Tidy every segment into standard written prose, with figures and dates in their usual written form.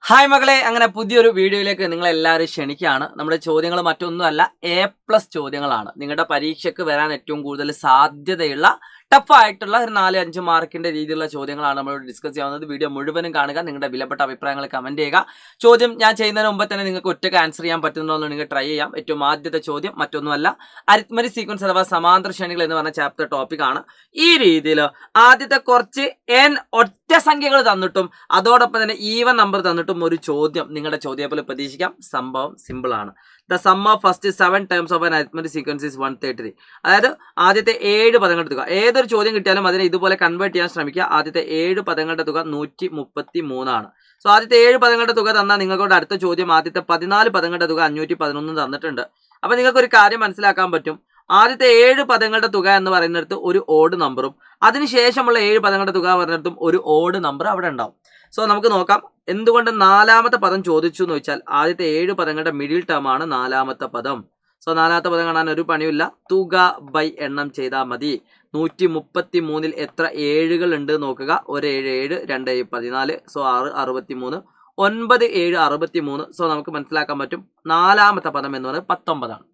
Hi മകളെ, അങ്ങനെ പുതിയൊരു വീഡിയോയിലേക്ക് നിങ്ങളെല്ലാവരും ക്ഷണിക്കുകയാണ്. നമ്മുടെ ചോദ്യങ്ങൾ മറ്റൊന്നുമല്ല, A+ ചോദ്യങ്ങളാണ്. നിങ്ങളുടെ പരീക്ഷയ്ക്ക് വരാൻ ഏറ്റവും കൂടുതൽ സാധ്യതയുള്ള ടഫായിട്ടുള്ള ഒരു 4-5 മാർക്കിന്റെ രീതിയിലുള്ള ചോദ്യങ്ങളാണ് നമ്മൾ ഡിസ്കസ് ചെയ്യാവുന്നത്. വീഡിയോ മുഴുവനും കാണുക, നിങ്ങളുടെ വിലപ്പെട്ട അഭിപ്രായങ്ങൾ കമന്റ് ചെയ്യുക. ചോദ്യം ഞാൻ ചെയ്യുന്നതിന് മുമ്പ് തന്നെ നിങ്ങൾക്ക് ഒറ്റയ്ക്ക് ആൻസർ ചെയ്യാൻ പറ്റുന്നുണ്ടോ എന്ന് നിങ്ങൾ ട്രൈ ചെയ്യാം. ഏറ്റവും ആദ്യത്തെ ചോദ്യം മറ്റൊന്നുമല്ല, അരിത്മെറ്റിക് സീക്വൻസ് അഥവാ സമാന്തര ശ്രേണികൾ എന്ന് പറഞ്ഞ ചാപ്റ്റർ ടോപ്പിക്കാണ്. ഈ രീതിയിൽ ആദ്യത്തെ കുറച്ച് n ഒറ്റ സംഖ്യകൾ തന്നിട്ടും അതോടൊപ്പം തന്നെ ഈവൻ നമ്പർ തന്നിട്ടും ഒരു ചോദ്യം നിങ്ങളുടെ ചോദ്യത്തിൽ പ്രതീക്ഷിക്കാം. സംഭവം സിമ്പിൾ ആണ്. The sum of first 7 terms of an arithmetic sequence is 133. അതായത് ആദ്യത്തെ 7 പദങ്ങളുടെ തുക. ഏതൊരു ചോദ്യം കിട്ടിയാലും അതിനെ ഇതുപോലെ കൺവേർട്ട് ചെയ്യാൻ ശ്രമിക്കുക. ആദ്യത്തെ 7 പദങ്ങളുടെ തുക 133 ആണ്. സോ ആദ്യത്തെ 7 പദങ്ങളുടെ തുക തന്നാൽ നിങ്ങൾക്കോട് അടുത്ത ചോദ്യം ആദ്യത്തെ 14 പദങ്ങളുടെ തുക 511 തന്നിട്ടുണ്ട്. അപ്പൊ നിങ്ങൾക്കൊരു കാര്യം മനസ്സിലാക്കാൻ പറ്റും. ആദ്യത്തെ 7 പദങ്ങളുടെ തുക എന്ന് പറയുന്നിടത്ത് ഒരു ഓഡ് നമ്പറും അതിനുശേഷമുള്ള 7 പദങ്ങളുടെ തുക പറഞ്ഞിടത്തും ഒരു ഓഡ് നമ്പർ അവിടെ ഉണ്ടാവും. സോ നമുക്ക് നോക്കാം എന്തുകൊണ്ട് നാലാമത്തെ പദം ചോദിച്ചു എന്ന് വെച്ചാൽ ആദ്യത്തെ 7 പദങ്ങളുടെ മിഡിൽ ടേം ആണ് നാലാമത്തെ പദം. സോ നാലാമത്തെ പദം കാണാൻ ഒരു പണിയില്ല, തുക ബൈ എണ്ണം ചെയ്താൽ മതി. 133 എത്ര ഏഴുകൾ ഉണ്ട് നോക്കുക. 1 7 7 2 14. സോ 6 63, 9 7 63. സോ നമുക്ക് മനസ്സിലാക്കാൻ പറ്റും നാലാമത്തെ പദം എന്ന് പറയുന്നത് 19 ആണ്.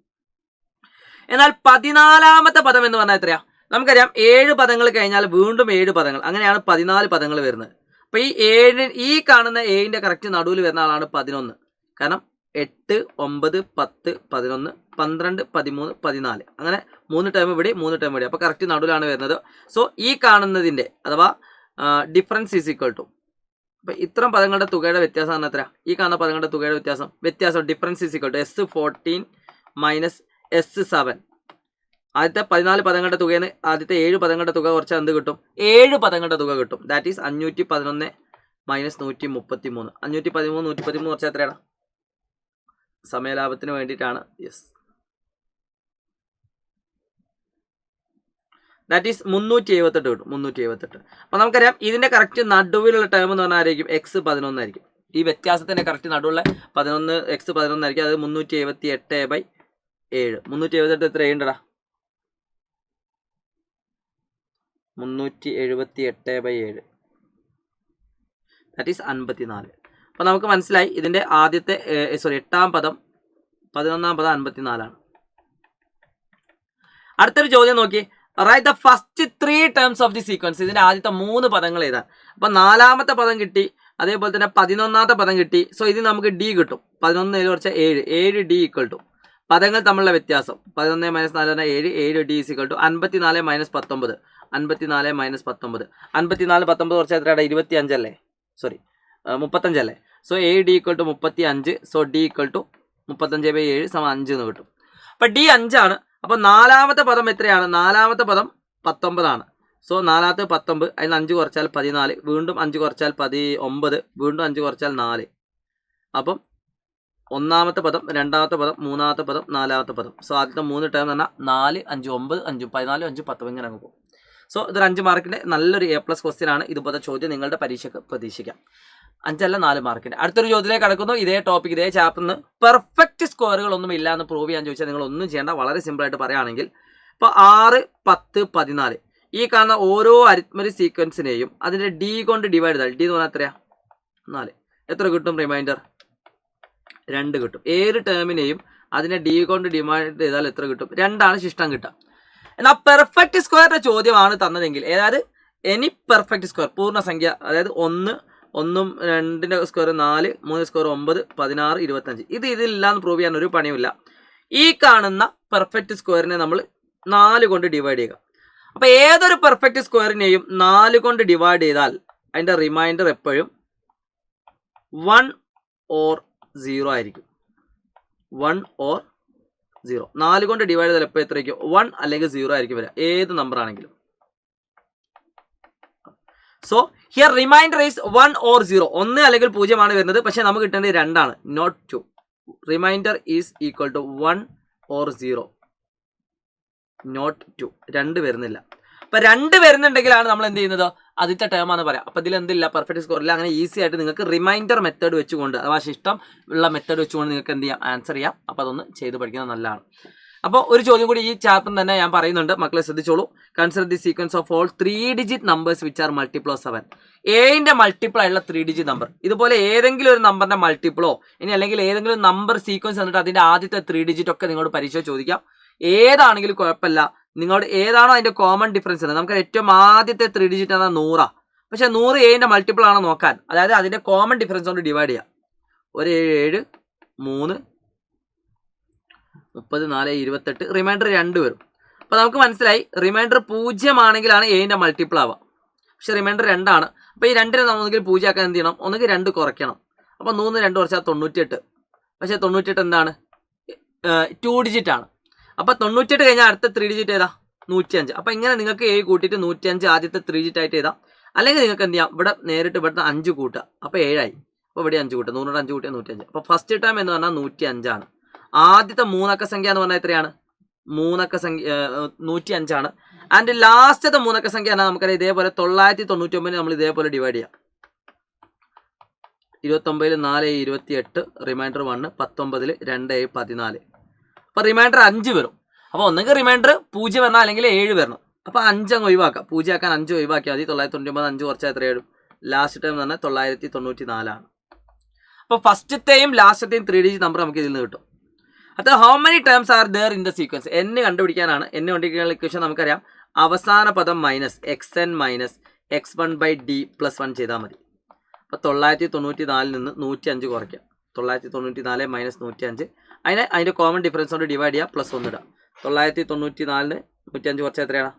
എന്നാൽ 14ാമത്തെ പദം എന്ന് പറഞ്ഞാൽ എത്രയാ? നമുക്കറിയാം 7 പദങ്ങൾ കഴിഞ്ഞാൽ വീണ്ടും 7 പദങ്ങൾ, അങ്ങനെയാണ് 14 പദങ്ങൾ വരുന്നത്. അപ്പൊ ഈ കാണുന്ന ഏഴിന്റെ കറക്റ്റ് നടുവിൽ വരുന്ന ആളാണ് 11. കാരണം 8 9 10 11 12 13 14, അങ്ങനെ 3 ടേം ഇവിടെ 3 ടേം ഇവിടെ. അപ്പൊ കറക്റ്റ് നടുവിലാണ് വരുന്നത്. സോ ഈ കാണുന്നതിന്റെ അഥവാ ഡിഫറൻസ് ഈസ് ഈക്വൽ ടു, അപ്പൊ ഇത്തരം പദങ്ങളുടെ തുകയുടെ വ്യത്യാസമാണ് എത്ര? ഈ കാണുന്ന പദങ്ങളുടെ തുകയുടെ വ്യത്യാസം difference is equal to S14 minus S7. ആദ്യത്തെ 14 പദങ്ങളുടെ തുകയെന്ന് ആദ്യത്തെ 7 പദങ്ങളുടെ തുക കുറച്ച് എന്ത് കിട്ടും? 7 പദങ്ങളുടെ തുക കിട്ടും. That is 511 minus 133. 513 113 കുറച്ച് എത്രയാണ്? സമയലാഭത്തിന് വേണ്ടിയിട്ടാണ്. യെസ്, ദാറ്റ് ഈസ് 378 കിട്ടും. 378. അപ്പൊ നമുക്കറിയാം ഇതിന്റെ കറക്റ്റ് നടുവിലുള്ള ടേം എന്ന് പറഞ്ഞാൽ ആയിരിക്കും X11 ആയിരിക്കും. ഈ വ്യത്യാസത്തിന്റെ കറക്റ്റ് നടുവുള്ള 11 X11 ആയിരിക്കും. അത് 378/7. 378 എത്ര ചെയ്യണ്ടടാ? 378/7, ദാറ്റ് ഈസ് 54. അപ്പൊ നമുക്ക് മനസ്സിലായി ഇതിന്റെ ആദ്യത്തെ 8ാം പദം 11ാം പദം 54 ആണ്. അടുത്തൊരു ചോദ്യം നോക്കി. Write the first 3 terms of the sequence. ഇതിന്റെ ആദ്യത്തെ 3 പദങ്ങൾ എഴുതാൻ. അപ്പൊ 4ാമത്തെ പദം കിട്ടി, അതേപോലെ തന്നെ 11ാമത്തെ പദം കിട്ടി. സോ ഇത് നമുക്ക് ഡി കിട്ടും. 11 കുറച്ച് 7 ഡി ഈക്വൽ ടു പദങ്ങൾ തമ്മിലുള്ള വ്യത്യാസം 11 - 4 7 7 ഡി ഈസ് ഈക്വൽ ടു 54 - 19. 54 - 19. 54 19 കുറച്ച് എത്രയാണ്? 25 അല്ലേ? സോറി 35 അല്ലേ? So 7 D equal to 35. So D equal to 35/7 5 എന്ന് കിട്ടും. അപ്പൊ ഡി 5 ആണ്. അപ്പൊ 4ാമത്തെ പദം എത്രയാണ്? 4ാമത്തെ പദം 19 ആണ്. സോ 4ാമത്തെ 19, അതിന് 5 കുറച്ചാൽ 14, വീണ്ടും 5 കുറച്ചാൽ 19, വീണ്ടും 5 കുറച്ചാൽ 4. അപ്പം 1ാമത്തെ പദം 2ാമത്തെ പദം 3ാമത്തെ പദം 4ാമത്തെ പദം. സോ ആദ്യത്തെ 3 ടേം എന്ന് പറഞ്ഞാൽ 4 5 9 5 14 5 10 ഇങ്ങനെ അങ്ങ് പോകും. സോ ഇതൊരു 5 മാർക്കിന്റെ നല്ലൊരു A+ ക്വസ്റ്റ്യൻ ആണ്. ഇതുപോലത്തെ ചോദ്യം നിങ്ങളുടെ പരീക്ഷയ്ക്ക് പ്രതീക്ഷിക്കാം. 5 അല്ല 4 മാർക്കിന്റെ. അടുത്തൊരു ചോദ്യത്തിലേക്ക് കടക്കുന്നു. ഇതേ ടോപ്പിക് ഇതേ ചാപ്റ്ററിന് പെർഫെക്റ്റ് സ്കോറുകൾ ഒന്നും ഇല്ല എന്ന് പ്രൂവ് ചെയ്യാൻ ചോദിച്ചാൽ നിങ്ങൾ ഒന്നും ചെയ്യേണ്ട. വളരെ സിമ്പിൾ ആയിട്ട് പറയുകയാണെങ്കിൽ ഇപ്പോൾ 6 10 14 ഈ കാണുന്ന ഓരോ അരിത്മെറ്റിക് സീക്വൻസിനെയും അതിന്റെ ഡി കൊണ്ട് ഡിവൈഡ് ചെയ്താൽ, ഡി എന്ന് പറഞ്ഞാൽ എത്രയാ? 4. എത്ര കിട്ടും? റിമൈൻഡർ 2 കിട്ടും. ഏത് ടേമിനെയും അതിനെ ഡി കൊണ്ട് ഡിവൈഡ് ചെയ്താൽ എത്ര കിട്ടും? 2 ആണ് ശിഷ്ടം കിട്ടുക. എന്നാൽ പെർഫെക്റ്റ് സ്ക്വയറിന്റെ ചോദ്യമാണ് തന്നതെങ്കിൽ, അതായത് എനി പെർഫെക്റ്റ് സ്ക്വയർ പൂർണ്ണസംഖ്യ, അതായത് 1 1 2ന്റെ സ്ക്വയർ 4 3 സ്ക്വയർ 9 16 25, ഇതില്ലാന്ന് പ്രൂവ് ചെയ്യാൻ ഒരു പണിയുമില്ല. ഈ കാണുന്ന പെർഫെക്റ്റ് സ്ക്വയറിനെ നമ്മൾ 4 കൊണ്ട് ഡിവൈഡ് ചെയ്യുക. അപ്പൊ ഏതൊരു പെർഫെക്റ്റ് സ്ക്വയറിനെയും 4 കൊണ്ട് ഡിവൈഡ് ചെയ്താൽ അതിന്റെ റിമൈൻഡർ എപ്പോഴും 1 or 0 ആയിരിക്കും. 1 or 0. 4 കൊണ്ട് ഡിവൈഡ് ചെയ്താൽ എപ്പോൾ എത്രയ്ക്കും? 1 അല്ലെങ്കിൽ 0 ആയിരിക്കും വരിക, ഏത് നമ്പർ ആണെങ്കിലും. So here reminder is 1 or 0. 1 അല്ലെങ്കിൽ 0 ആണ് വരുന്നത്. പക്ഷെ നമുക്ക് കിട്ടേണ്ടത് 2 ആണ്, not 2. Reminder is equal to 1 or 0, not 2. 2 വരുന്നില്ല. അപ്പൊ 2 വരുന്നുണ്ടെങ്കിലാണ് നമ്മൾ എന്ത് ചെയ്യുന്നത്? ആദ്യത്തെ ടേം ആണെന്ന് പറയാം. അപ്പൊ ഇതിൽ എന്തില്ല? പെർഫെക്റ്റ് സ്കോർ ഇല്ല. അങ്ങനെ ഈസി ആയിട്ട് നിങ്ങൾക്ക് റിമൈൻഡർ മെത്തേഡ് വെച്ചുകൊണ്ട്, അഥവാ ശിഷ്ടം ഉള്ള മെത്തേഡ് വെച്ചുകൊണ്ട് നിങ്ങൾക്ക് എന്ത് ചെയ്യാം? ആൻസർ ചെയ്യാം. അപ്പൊ അതൊന്ന് ചെയ്ത് പഠിക്കുന്നത് നല്ലതാണ്. അപ്പോൾ ഒരു ചോദ്യം കൂടി ഈ ചാപ്റ്റർ തന്നെ ഞാൻ പറയുന്നുണ്ട്, മക്കളെ ശ്രദ്ധിച്ചോളൂ. Consider the sequence of all 3 digit numbers which are multiple of 7. ഏഴിന്റെ മൾട്ടിപ്പിൾ ആയിട്ടുള്ള 3 ഡിജിറ്റ് നമ്പർ. ഇതുപോലെ ഏതെങ്കിലും ഒരു നമ്പറിന്റെ മൾട്ടിപ്പിളോ ഇനി അല്ലെങ്കിൽ ഏതെങ്കിലും നമ്പർ സീക്വൻസ് എന്നിട്ട് അതിന്റെ ആദ്യത്തെ 3 ഡിജിറ്റ് ഒക്കെ നിങ്ങളോട് പരീക്ഷ ചോദിക്കാം. ഏതാണെങ്കിലും കുഴപ്പമില്ല, നിങ്ങളോട് ഏതാണോ അതിന്റെ കോമൺ ഡിഫറൻസ്. നമുക്ക് ഏറ്റവും ആദ്യത്തെ 3 ഡിജിറ്റ് ആണ് 100. പക്ഷെ 100 ഏഴിന്റെ മൾട്ടിപ്പിൾ ആണോ നോക്കാൻ, അതായത് അതിന്റെ കോമൺ ഡിഫറൻസ് കൊണ്ട് ഡിവൈഡ് ചെയ്യാം. 1 7 3 30 4 28, റിമൈൻഡർ 2 വരും. അപ്പോൾ നമുക്ക് മനസ്സിലായി റിമൈൻഡർ 0 ആണെങ്കിലാണ് ഏഴിന്റെ മൾട്ടിപ്പിൾ ആവുക. പക്ഷെ റിമൈൻഡർ 2 ആണ്. അപ്പോൾ ഈ 2നെ ഒന്നുകിൽ 0 ആക്കാൻ എന്ത് ചെയ്യണം, ഒന്നുകിൽ 2 കുറയ്ക്കണം. അപ്പോൾ 3 2 കുറച്ചാൽ 98. പക്ഷേ 98 എന്താണ്, 2 ഡിജിറ്റ് ആണ്. അപ്പോൾ 98 കഴിഞ്ഞാൽ അടുത്ത 3 ഡിജിറ്റ് ഏതാ, 105. അപ്പോൾ ഇങ്ങനെ നിങ്ങൾക്ക് 7 കൂട്ടിയിട്ട് 105 ആദ്യത്തെ 3 ഡിജിറ്റ് ആയിട്ട് എഴുതാം. അല്ലെങ്കിൽ നിങ്ങൾക്ക് എന്ത് ചെയ്യാം, ഇവിടെ നേരിട്ട് ഇവിടുന്ന് 5 കൂട്ടുക. അപ്പോൾ 7 ആയി. അപ്പോൾ ഇവിടെ 5 കൂട്ടുക, 100 5 കൂട്ടിയാൽ 105. അപ്പോൾ ഫസ്റ്റ് ടൈം എന്ന് പറഞ്ഞാൽ 105 ആണ്. ആദ്യത്തെ 3 അക്ക സംഖ്യ എന്ന് പറഞ്ഞാൽ എത്രയാണ്, 3 അക്ക സംഖ്യ 105 ആണ്. ആൻഡ് ലാസ്റ്റത്തെ 3 അക്ക സംഖ്യ എന്നാൽ നമുക്കറിയാം ഇതേപോലെ 999 നമ്മൾ ഇതേപോലെ ഡിവൈഡ് ചെയ്യാം. 29 4 28, റിമൈൻഡർ 1, 19 2 14. അപ്പോൾ റിമൈൻഡർ 5 വരും. അപ്പോൾ ഒന്നെങ്കിൽ റിമൈൻഡർ 0 വരണം, അല്ലെങ്കിൽ 7 വരണം. അപ്പോൾ 5 അങ്ങ് ഒഴിവാക്കാം. 0 ആക്കാൻ 5 ഒഴിവാക്കിയാൽ മതി. 999 5 കുറച്ചാൽ എത്ര വരും, ലാസ്റ്റ് ടൈം എന്ന് പറഞ്ഞാൽ 994 ആണ്. അപ്പോൾ ഫസ്റ്റത്തെയും ലാസ്റ്റത്തെയും 3 ഡിജിറ്റ് നമ്പർ നമുക്ക് ഇതിൽ നിന്ന് കിട്ടും. അത് how many terms are there in the sequence. n കണ്ടുപിടിക്കാനാണ്. n കണ്ടുപിടിക്കാനുള്ള ഇക്വേഷൻ നമുക്കറിയാം, അവസാന പദം മൈനസ് xn മൈനസ് x1/d + 1 ചെയ്താൽ മതി. അപ്പോൾ 994 നിന്ന് 105 കുറയ്ക്കാം. 994 - 105, അതിൻ്റെ കോമൺ ഡിഫറൻസ് കൊണ്ട് ഡിവൈഡ് ചെയ്യുക, +1 ഇടുക. 994 105 കുറച്ചാൽ എത്രയാണ്,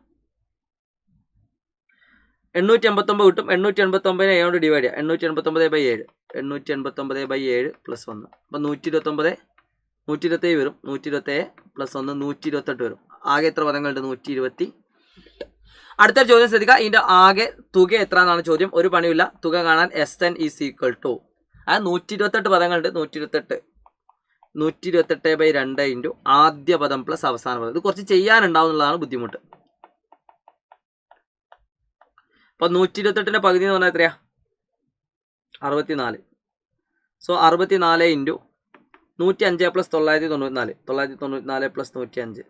889 കിട്ടും. 889 കൊണ്ട് ഡിവൈഡ് ചെയ്യുക. 889/7, 889/7 + 1. അപ്പോൾ 127 വരും. 127 + 1 128 വരും. ആകെ എത്ര പദങ്ങളുണ്ട്, 120. അടുത്ത ചോദ്യം ശ്രദ്ധിക്കുക, ഇതിൻ്റെ ആകെ തുക എത്ര എന്നാണ് ചോദ്യം. ഒരു പണിയില്ല, തുക കാണാൻ SN = അത് 128 പദങ്ങളുണ്ട്. 128/2 ഇൻറ്റു ആദ്യ പദം പ്ലസ് അവസാന പദം. ഇത് കുറച്ച് ചെയ്യാനുണ്ടാവും എന്നുള്ളതാണ് ബുദ്ധിമുട്ട്. അപ്പോൾ 128ന്റെ പകുതി എന്ന് പറഞ്ഞാൽ എത്രയാ, 64. സോ 64 ഇൻറ്റു 105 + 994, 994 + 105,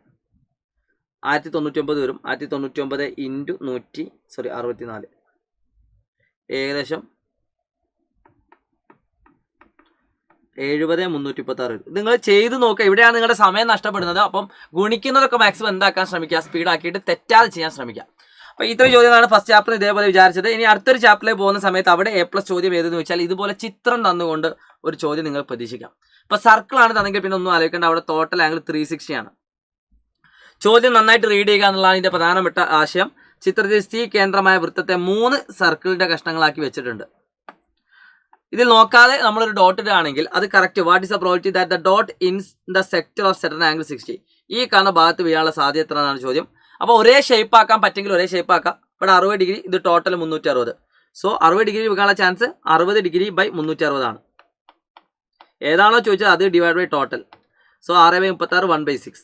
1099 വരും. 1099 ഇൻറ്റു 64, ഏകദേശം 70,336 വരും. നിങ്ങൾ ചെയ്ത് നോക്കുക. ഇവിടെയാണ് നിങ്ങളുടെ സമയം നഷ്ടപ്പെടുന്നത്. അപ്പം ഗുണിക്കുന്നതൊക്കെ മാക്സിമം എന്താക്കാൻ ശ്രമിക്കുക, സ്പീഡാക്കിയിട്ട് തെറ്റാതെ ചെയ്യാൻ ശ്രമിക്കുക. അപ്പോൾ ഇത്രയും ചോദ്യങ്ങളാണ് ഫസ്റ്റ് ചാപ്റ്റർ ഇതേപോലെ വിചാരിച്ചത്. ഇനി അടുത്തൊരു ചാപ്റ്ററിലേക്ക് പോകുന്ന സമയത്ത് അവിടെ A+ ചോദ്യം ഏതെന്ന് വെച്ചാൽ ഇതുപോലെ ചിത്രം തന്നുകൊണ്ട് ഒരു ചോദ്യം നിങ്ങൾ പ്രതീക്ഷിക്കാം. ഇപ്പോൾ സർക്കിളാണ് തന്നെങ്കിൽ പിന്നെ ഒന്നും ആലോചിക്കേണ്ട, അവിടെ ടോട്ടൽ ആംഗിൾ 360 ആണ്. ചോദ്യം നന്നായിട്ട് റീഡ് ചെയ്യുക എന്നുള്ളതാണ് ഇതിൻ്റെ പ്രധാനപ്പെട്ട ആശയം. ചിത്രത്തിൽ C കേന്ദ്രമായ വൃത്തത്തെ 3 സർക്കിളിൻ്റെ കഷ്ണങ്ങളാക്കി വെച്ചിട്ടുണ്ട്. ഇതിൽ നോക്കാതെ നമ്മളൊരു ഡോട്ട് ഇടുകയാണെങ്കിൽ അത് correct. What is the probability that the dot in the sector of certain angle 60. ഈ കാണുന്ന ഭാഗത്ത് വീഴാനുള്ള സാധ്യത എത്ര എന്നാണ് ചോദ്യം. അപ്പോൾ ഒരേ ഷേപ്പ് ആക്കാൻ പറ്റുമെങ്കിൽ ഒരേ ഷേപ്പ് ആക്കാം. ഇവിടെ 60 ഡിഗ്രി, ഇത് ടോട്ടൽ 360. സോ 60 ഡിഗ്രി വീഴാനുള്ള ചാൻസ് 60 ഡിഗ്രി ബൈ 360 ആണ്. ഏതാണോ ചോദിച്ചത് അത് divide by total. So 6/36 1/6.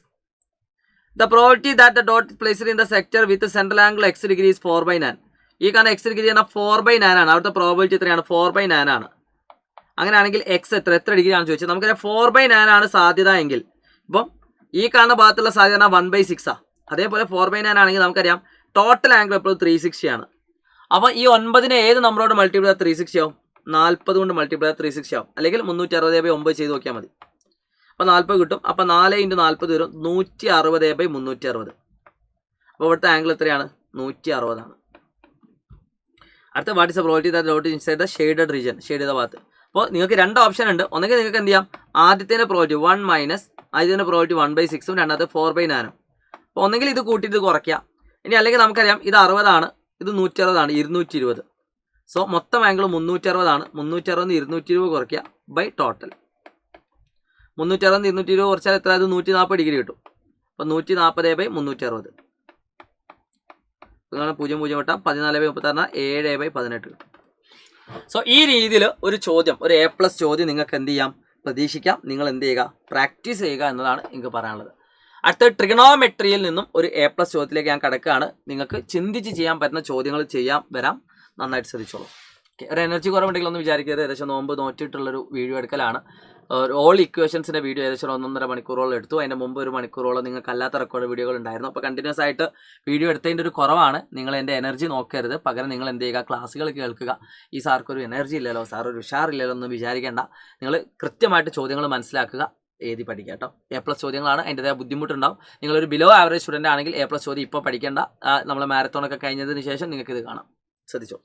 The probability that the dot is placed in the sector with the central angle x degree is 4/9. ഈ കാണുന്ന x ഡിഗ്രി എന്നാൽ 4/9 ആണ്. അവിടുത്തെ പ്രോബിലിറ്റി എത്രയാണ്, 4/9 ആണ്. അങ്ങനെയാണെങ്കിൽ എക്സ് എത്ര ഡിഗ്രി ആണ് ചോദിച്ചത്. നമുക്കറിയാം 4/9 ആണ് സാധ്യത എങ്കിൽ, ഇപ്പം ഈ കാണുന്ന ഭാഗത്തുള്ള സാധ്യത 1/6 ആണ്. അതേപോലെ 4/9 ആണെങ്കിൽ നമുക്കറിയാം ടോട്ടൽ ആംഗിൾ എപ്പോഴും 360 ആണ്. അപ്പോൾ ഈ 9നെ ഏത് നമ്പറോട് മൾട്ടിപ്ലൈ ചെയ്താൽ 360 ആവും, 40 കൊണ്ട് മൾട്ടിപ്ലൈ ചെയ്താൽ 360 ആവും. അല്ലെങ്കിൽ 360/9 ചെയ്ത് നോക്കിയാൽ മതി. അപ്പോൾ 40 കിട്ടും. അപ്പോൾ 4 × 40 വരും 160/360. അപ്പോൾ ഇവിടുത്തെ ആംഗിൾ എത്രയാണ്, 160 ആണ്. അടുത്ത what is the probability that dot inside the shaded region, shade ചെയ്ത ഭാഗത്ത്. അപ്പോൾ നിങ്ങൾക്ക് 2 ഓപ്ഷൻ ഉണ്ട്. ഒന്നെങ്കിൽ നിങ്ങൾക്ക് എന്ത് ചെയ്യാം, ആദ്യത്തേൻ്റെ പ്രോബബിലിറ്റി 1 മൈനസ് ആദ്യത്തിൻ്റെ പ്രോബബിലിറ്റി 1/6ഉം രണ്ടാമത്തെ 4/9ഉം. അപ്പോൾ ഒന്നെങ്കിൽ ഇത് കൂട്ടിയിട്ട് കുറയ്ക്കുക. ഇനി അല്ലെങ്കിൽ നമുക്കറിയാം ഇത് 60 ആണ്, ഇത് 160 ആണ്, 220. സോ മൊത്തം ആംഗിൾ 360 ആണ്. 360 220 കുറയ്ക്കുക ബൈ ടോട്ടൽ. 360 220 കുറച്ചാൽ എത്ര, അത് 140 ഡിഗ്രി കിട്ടും. അപ്പോൾ 140/360. 0 0 വിട്ടാൽ 14/36 7/18 കിട്ടും. സോ ഈ രീതിയിൽ ഒരു ചോദ്യം, ഒരു A+ ചോദ്യം നിങ്ങൾക്ക് എന്ത് ചെയ്യാം, പ്രതീക്ഷിക്കാം. നിങ്ങൾ എന്ത് ചെയ്യുക, പ്രാക്ടീസ് ചെയ്യുക എന്നതാണ് എനിക്ക് പറയാനുള്ളത്. അടുത്ത ട്രിഗണോമെട്രിയിൽ നിന്നും ഒരു A+ ചോദ്യത്തിലേക്ക് ഞാൻ കിടക്കുകയാണ്. നിങ്ങൾക്ക് ചിന്തിച്ച് ചെയ്യാൻ പറ്റുന്ന ചോദ്യങ്ങൾ വരാം. നന്നായിട്ട് ശ്രദ്ധിച്ചോളൂ. ഓക്കെ, ഒരു എനർജി കുറവുണ്ടെങ്കിൽ ഒന്നും വിചാരിക്കരുത്. ഏകദേശം നോമ്പ് നോറ്റിട്ടുള്ളൊരു വീഡിയോ എടുക്കലാണ്. ഓൾ ഇക്വേഷൻസിൻ്റെ വീഡിയോ ഏകദേശം 1.5 മണിക്കൂറോളം എടുത്തു. അതിൻ്റെ മുമ്പ് 1 മണിക്കൂറോളം നിങ്ങൾക്ക് അല്ലാത്ത റെക്കോർഡ് വീഡിയോകൾ ഉണ്ടായിരുന്നു. അപ്പോൾ കണ്ടിന്യൂസ് ആയിട്ട് വീഡിയോ എടുത്തതിൻ്റെ ഒരു കുറവാണ്. നിങ്ങൾ എൻ്റെ എനർജി നോക്കരുത്, പകരം നിങ്ങൾ എന്ത് ചെയ്യുക, ക്ലാസ്സുകൾ കേൾക്കുക. ഈ സാർക്കൊരു എനർജി ഇല്ലല്ലോ, സാർ ഒരു ഉഷാറില്ലല്ലോ എന്ന് വിചാരിക്കേണ്ട. നിങ്ങൾ കൃത്യമായിട്ട് ചോദ്യങ്ങൾ മനസ്സിലാക്കുക, എഴുതി പഠിക്കുക കേട്ടോ. A+ ചോദ്യങ്ങളാണ്, അതിൻ്റെതായ ബുദ്ധിമുട്ടുണ്ടാവും. നിങ്ങളൊരു ബിലോ ആവറേജ് സ്റ്റുഡൻ്റ് ആണെങ്കിൽ A+ ചോദ്യം ഇപ്പോൾ പഠിക്കേണ്ട. നമ്മൾ മാരത്തോണൊക്കെ കഴിഞ്ഞതിന് ശേഷം നിങ്ങൾക്ക് ഇത് കാണാം. ശ്രദ്ധിച്ചോ.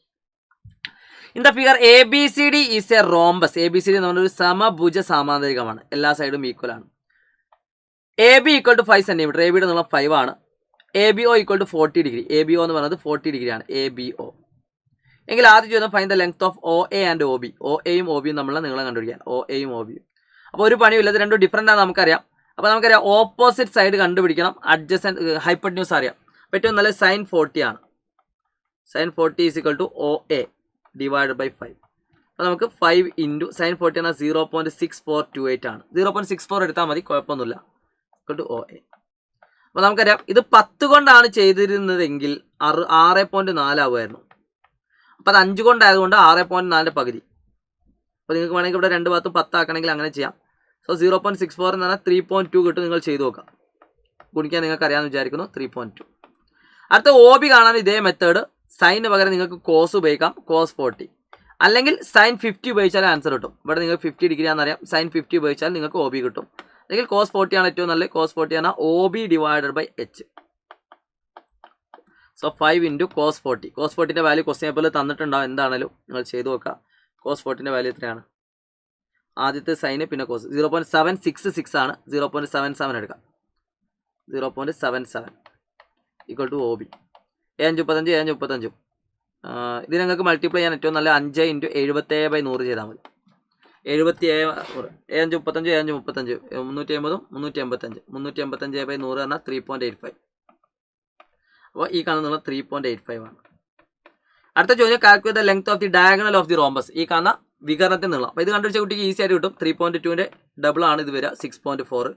In the figure ABCD is A rhombus. ABCD എന്ന് പറഞ്ഞൊരു സമഭുജ സാമാന്തരികമാണ്, എല്ലാ സൈഡും ഈക്വൽ ആണ്. AB = 5 സെൻറ്റിമീറ്റർ, ABയുടെ നീളം 5 ആണ്. ABO = 40 degree. ABO എന്ന് പറയുന്നത് 40 ഡിഗ്രിയാണ്. ABO എങ്കിൽ ആദ്യം ചോദ്യം find the length of OA and OB. OAയും OBയും തമ്മിലുള്ള നീളം കണ്ടുപിടിക്കാൻ. OAയും OBയും. അപ്പോൾ ഒരു പണിയില്ല, ഇത് രണ്ടും ഡിഫറൻ്റ് ആണ് നമുക്കറിയാം. അപ്പോൾ നമുക്കറിയാം ഓപ്പോസിറ്റ് സൈഡ് കണ്ടുപിടിക്കണം, അഡ്ജസൻറ്റ് ഹൈപ്പോട്ടന്യൂസ് അറിയാം. ഏറ്റവും നല്ല sin 40 ആണ്. sin 40 = OA divide by 5. അപ്പോൾ നമുക്ക് 5 ഇൻറ്റു sin 40 ആണ് 0.6428 ആണ്. 0.64 എടുത്താൽ മതി, കുഴപ്പമൊന്നുമില്ല. OA. അപ്പോൾ നമുക്കറിയാം ഇത് 10 കൊണ്ടാണ് ചെയ്തിരുന്നതെങ്കിൽ 6.4 ആവുമായിരുന്നു. അപ്പോൾ അത് 5 കൊണ്ടായതുകൊണ്ട് 6.4 പകുതി. അപ്പോൾ നിങ്ങൾക്ക് വേണമെങ്കിൽ ഇവിടെ രണ്ട് ഭാഗത്തും 10 ആക്കണമെങ്കിൽ അങ്ങനെ ചെയ്യാം. സോ 0.64 എന്ന് പറഞ്ഞാൽ 3.2 കിട്ടും. നിങ്ങൾ ചെയ്ത് നോക്കാം, ഗുണിക്കാൻ നിങ്ങൾക്ക് അറിയാമെന്ന് വിചാരിക്കുന്നു. 3.2. അടുത്ത OB കാണാൻ ഇതേ മെത്തേഡ്. സൈന് പകരം നിങ്ങൾക്ക് കോസ് ഉപയോഗിക്കാം, cos 40, അല്ലെങ്കിൽ sin 50 ഉപയോഗിച്ചാൽ ആൻസർ കിട്ടും. ഇവിടെ നിങ്ങൾക്ക് 50 ഡിഗ്രി ആണെന്നറിയാം, sin 50 ഉപയോഗിച്ചാൽ നിങ്ങൾക്ക് OB കിട്ടും. അല്ലെങ്കിൽ cos 40 ആണ് ഏറ്റവും നല്ലത്. cos 40 ആണ് OB divided by H. So 5 into cos 40. cos 40ൻ്റെ വാല്യൂ ക്വസ്റ്റ്യൻ പേപ്പറിൽ തന്നിട്ടുണ്ടാവും, എന്താണേലും നിങ്ങൾ ചെയ്ത് നോക്കുക. cos 40ൻ്റെ വാല്യൂ എത്രയാണ്? ആദ്യത്തെ സൈന് പിന്നെ കോസ് 0.766 ആണ്. 0.77 എടുക്കാം. 0.77 = OB. 735 735. ഇത് നിങ്ങൾക്ക് മൾട്ടിപ്ലൈ ചെയ്യാൻ ഏറ്റവും നല്ല 5 ഇൻറ്റു 77/100 ചെയ്താൽ മതി. 77 735 735 350 385 385/100 പറഞ്ഞാൽ 3.85. അപ്പോൾ ഈ കാണുന്ന 3.85 ആണ്. അടുത്ത ചോദ്യം calculate the length of the diagonal of the rhombus. ഈ കാണുന്ന വികരണത്തിൽ നീളം. അപ്പോൾ ഇത് കണ്ടുപിടിച്ച കുട്ടിക്ക് ഈസി ആയിട്ട് കിട്ടും. 3.2ൻ്റെ ഡബിൾ ആണ് ഇത് വരിക, 6.4.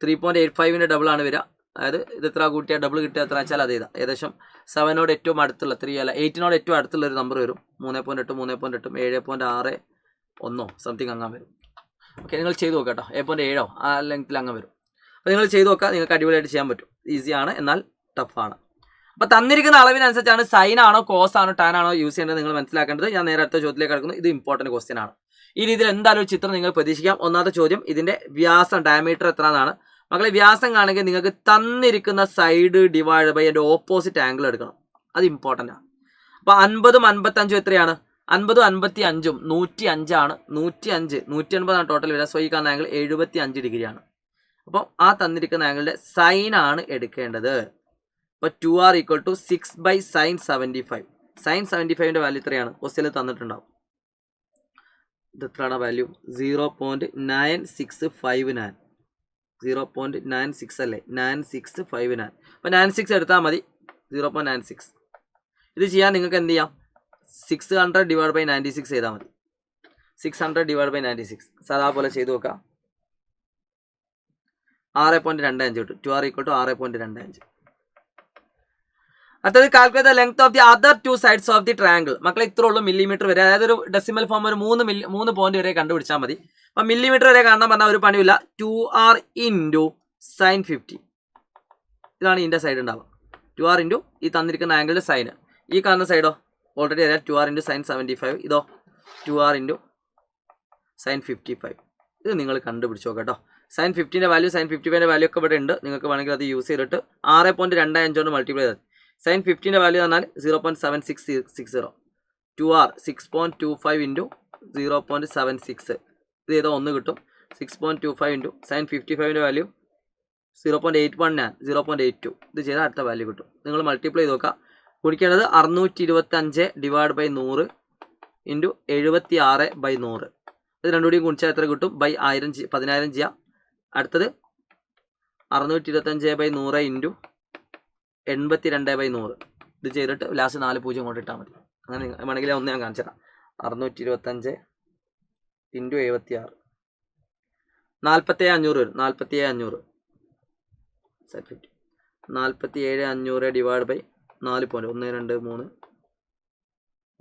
3.85ൻ്റെ ഡബിൾ ആണ് വരിക. അതായത് ഇത് എത്ര കൂട്ടിയാൽ ഡബിൾ കിട്ടുക എത്ര വെച്ചാൽ അത് ചെയ്താൽ ഏകദേശം 7നോട് ഏറ്റവും അടുത്തുള്ള 8നോട് ഏറ്റവും അടുത്തുള്ള ഒരു നമ്പർ വരും. 3.8 3.8 7.61 സംതിങ് അങ്ങാൻ വരും. ഓക്കെ, നിങ്ങൾ ചെയ്ത് നോക്കാം കേട്ടോ. 7.7 ആ ലെങ്ത്തിൽ അങ്ങ് വരും. അപ്പോൾ നിങ്ങൾ ചെയ്ത് നോക്കുക, നിങ്ങൾക്ക് അടിപൊളിയായിട്ട് ചെയ്യാൻ പറ്റും. ഈസിയാണ്, എന്നാൽ ടഫാണ്. അപ്പോൾ തന്നിരിക്കുന്ന അളവിനനുസരിച്ചാണ് സൈൻ ആണോ കോസ് ആണോ ടാൻ ആണോ യൂസ് ചെയ്യേണ്ടത് നിങ്ങൾ മനസ്സിലാക്കേണ്ടത്. ഞാൻ നേരെ അടുത്ത ചോദ്യത്തിലേക്ക് കിടക്കുന്നു. ഇത് ഇമ്പോർട്ടൻറ്റ് ക്വസ്റ്റ്യൻ ആണ്. ഈ രീതിയിൽ എന്തായാലും ഒരു ചിത്രം നിങ്ങൾ പ്രതീക്ഷിക്കാം. ഒന്നാമത്തെ ചോദ്യം ഇതിൻ്റെ വ്യാസം ഡയമീറ്റർ എത്ര എന്നാണ്. മക്കളെ വ്യാസം കാണെങ്കിൽ നിങ്ങൾക്ക് തന്നിരിക്കുന്ന സൈഡ് ഡിവൈഡ് ബൈ അതിൻ്റെ ഓപ്പോസിറ്റ് ആംഗിൾ എടുക്കണം. അത് ഇമ്പോർട്ടൻ്റ് ആണ്. അപ്പോൾ 50ഉം 55ഉം എത്രയാണ്? 50ഉം 55ഉം 105 ആണ്. 180 ആണ് ടോട്ടൽ വരിക. സോ ഈ കാണുന്ന ആംഗിൾ 75 ഡിഗ്രിയാണ്. അപ്പോൾ ആ തന്നിരിക്കുന്ന ആംഗിളിൻ്റെ സൈൻ ആണ് എടുക്കേണ്ടത്. അപ്പോൾ 2r = 6/sin 75. sin 75ൻ്റെ വാല്യൂ എത്രയാണ്? ക്വസ്റ്റ്യനിൽ തന്നിട്ടുണ്ടാവും. ഇത് എത്രയാണ് വാല്യൂ? 0.9659. 0.96 അല്ലേ? 9659. അപ്പോൾ 96 എടുത്താൽ മതി. 0.96. ഇത് ചെയ്യാൻ നിങ്ങൾക്ക് എന്ത് ചെയ്യാം? 600 ഡിവൈഡ് ബൈ 96 ചെയ്താൽ മതി. 600 ഡിവൈഡ് ബൈ 96 സാധാ പോലെ ചെയ്ത് നോക്കാം. 6.25 കിട്ടും. 2r = 6.25. അടുത്തത് calculate the length of the other 2 sides of the triangle. മക്കളെ ഇത്ര ഉള്ളൂ, മില്ലിമീറ്റർ വരെ. അതായത് ഒരു ഡെസിമൽ ഫോം ഒരു 3 പോയിന്റ് വരെ കണ്ടുപിടിച്ചാൽ മതി. അപ്പം മില്ലിമീറ്റർ വരെ കാണാൻ പറഞ്ഞാൽ ഒരു പണിയില്ല. 2r into sin 50. ഇതാണ് ഇതിൻ്റെ സൈഡ് ഉണ്ടാവുക. 2r ഇൻറ്റു ഈ തന്നിരിക്കുന്ന ആംഗിളിൻ്റെ സൈന്. ഈ കാണുന്ന സൈഡോ ഓൾറെഡി അറിയാം, 2r ഇൻറ്റു sin 75. ഇതോ 2r ഇൻറ്റു sin 55. ഇത് നിങ്ങൾ കണ്ടുപിടിച്ചോ കേട്ടോ. sin 50ൻ്റെ വാല്യൂ sin 55ൻ്റെ വാല്യൂ ഒക്കെ ഇവിടെ ഉണ്ട്. നിങ്ങൾക്ക് വേണമെങ്കിൽ അത് യൂസ് ചെയ്തിട്ട് 6.25 കൊണ്ട് മൾട്ടിപ്ലൈ ചെയ്താൽ sin 50ൻ്റെ വാല്യൂ പറഞ്ഞാൽ 0.7660. 2r 6.25 into 0.76. ഇത് ചെയ്താൽ 1 കിട്ടും. 6.25 ഇൻറ്റു sin 55ൻ്റെ വാല്യൂ 0.819 0.82. ഇത് ചെയ്താൽ അടുത്ത വാല്യൂ കിട്ടും. നിങ്ങൾ മൾട്ടിപ്ലൈ ചെയ്ത് നോക്കുക. കുടിക്കേണ്ടത് 625 ഡിവൈഡ് ബൈ 100 ഇൻറ്റു 76/100. ഇത് രണ്ടുകൂടിയും കുടിച്ചാൽ എത്ര കിട്ടും? ബൈ 1000 ചെയ്യാം. അടുത്തത് 625/100 ഇൻറ്റു 82/100. ഇത് ചെയ്തിട്ട് ലാസ്റ്റ് 4 0 കൊണ്ട് ഇട്ടാൽ മതി. അങ്ങനെ വേണമെങ്കിൽ ഒന്ന് ഞാൻ കാണിച്ചു തരാം. 625 ഇൻറ്റു 76 47,500 വരും. 47,500 47,500 ഡിവൈഡ് ബൈ 4 പോയിന്റ് 1 2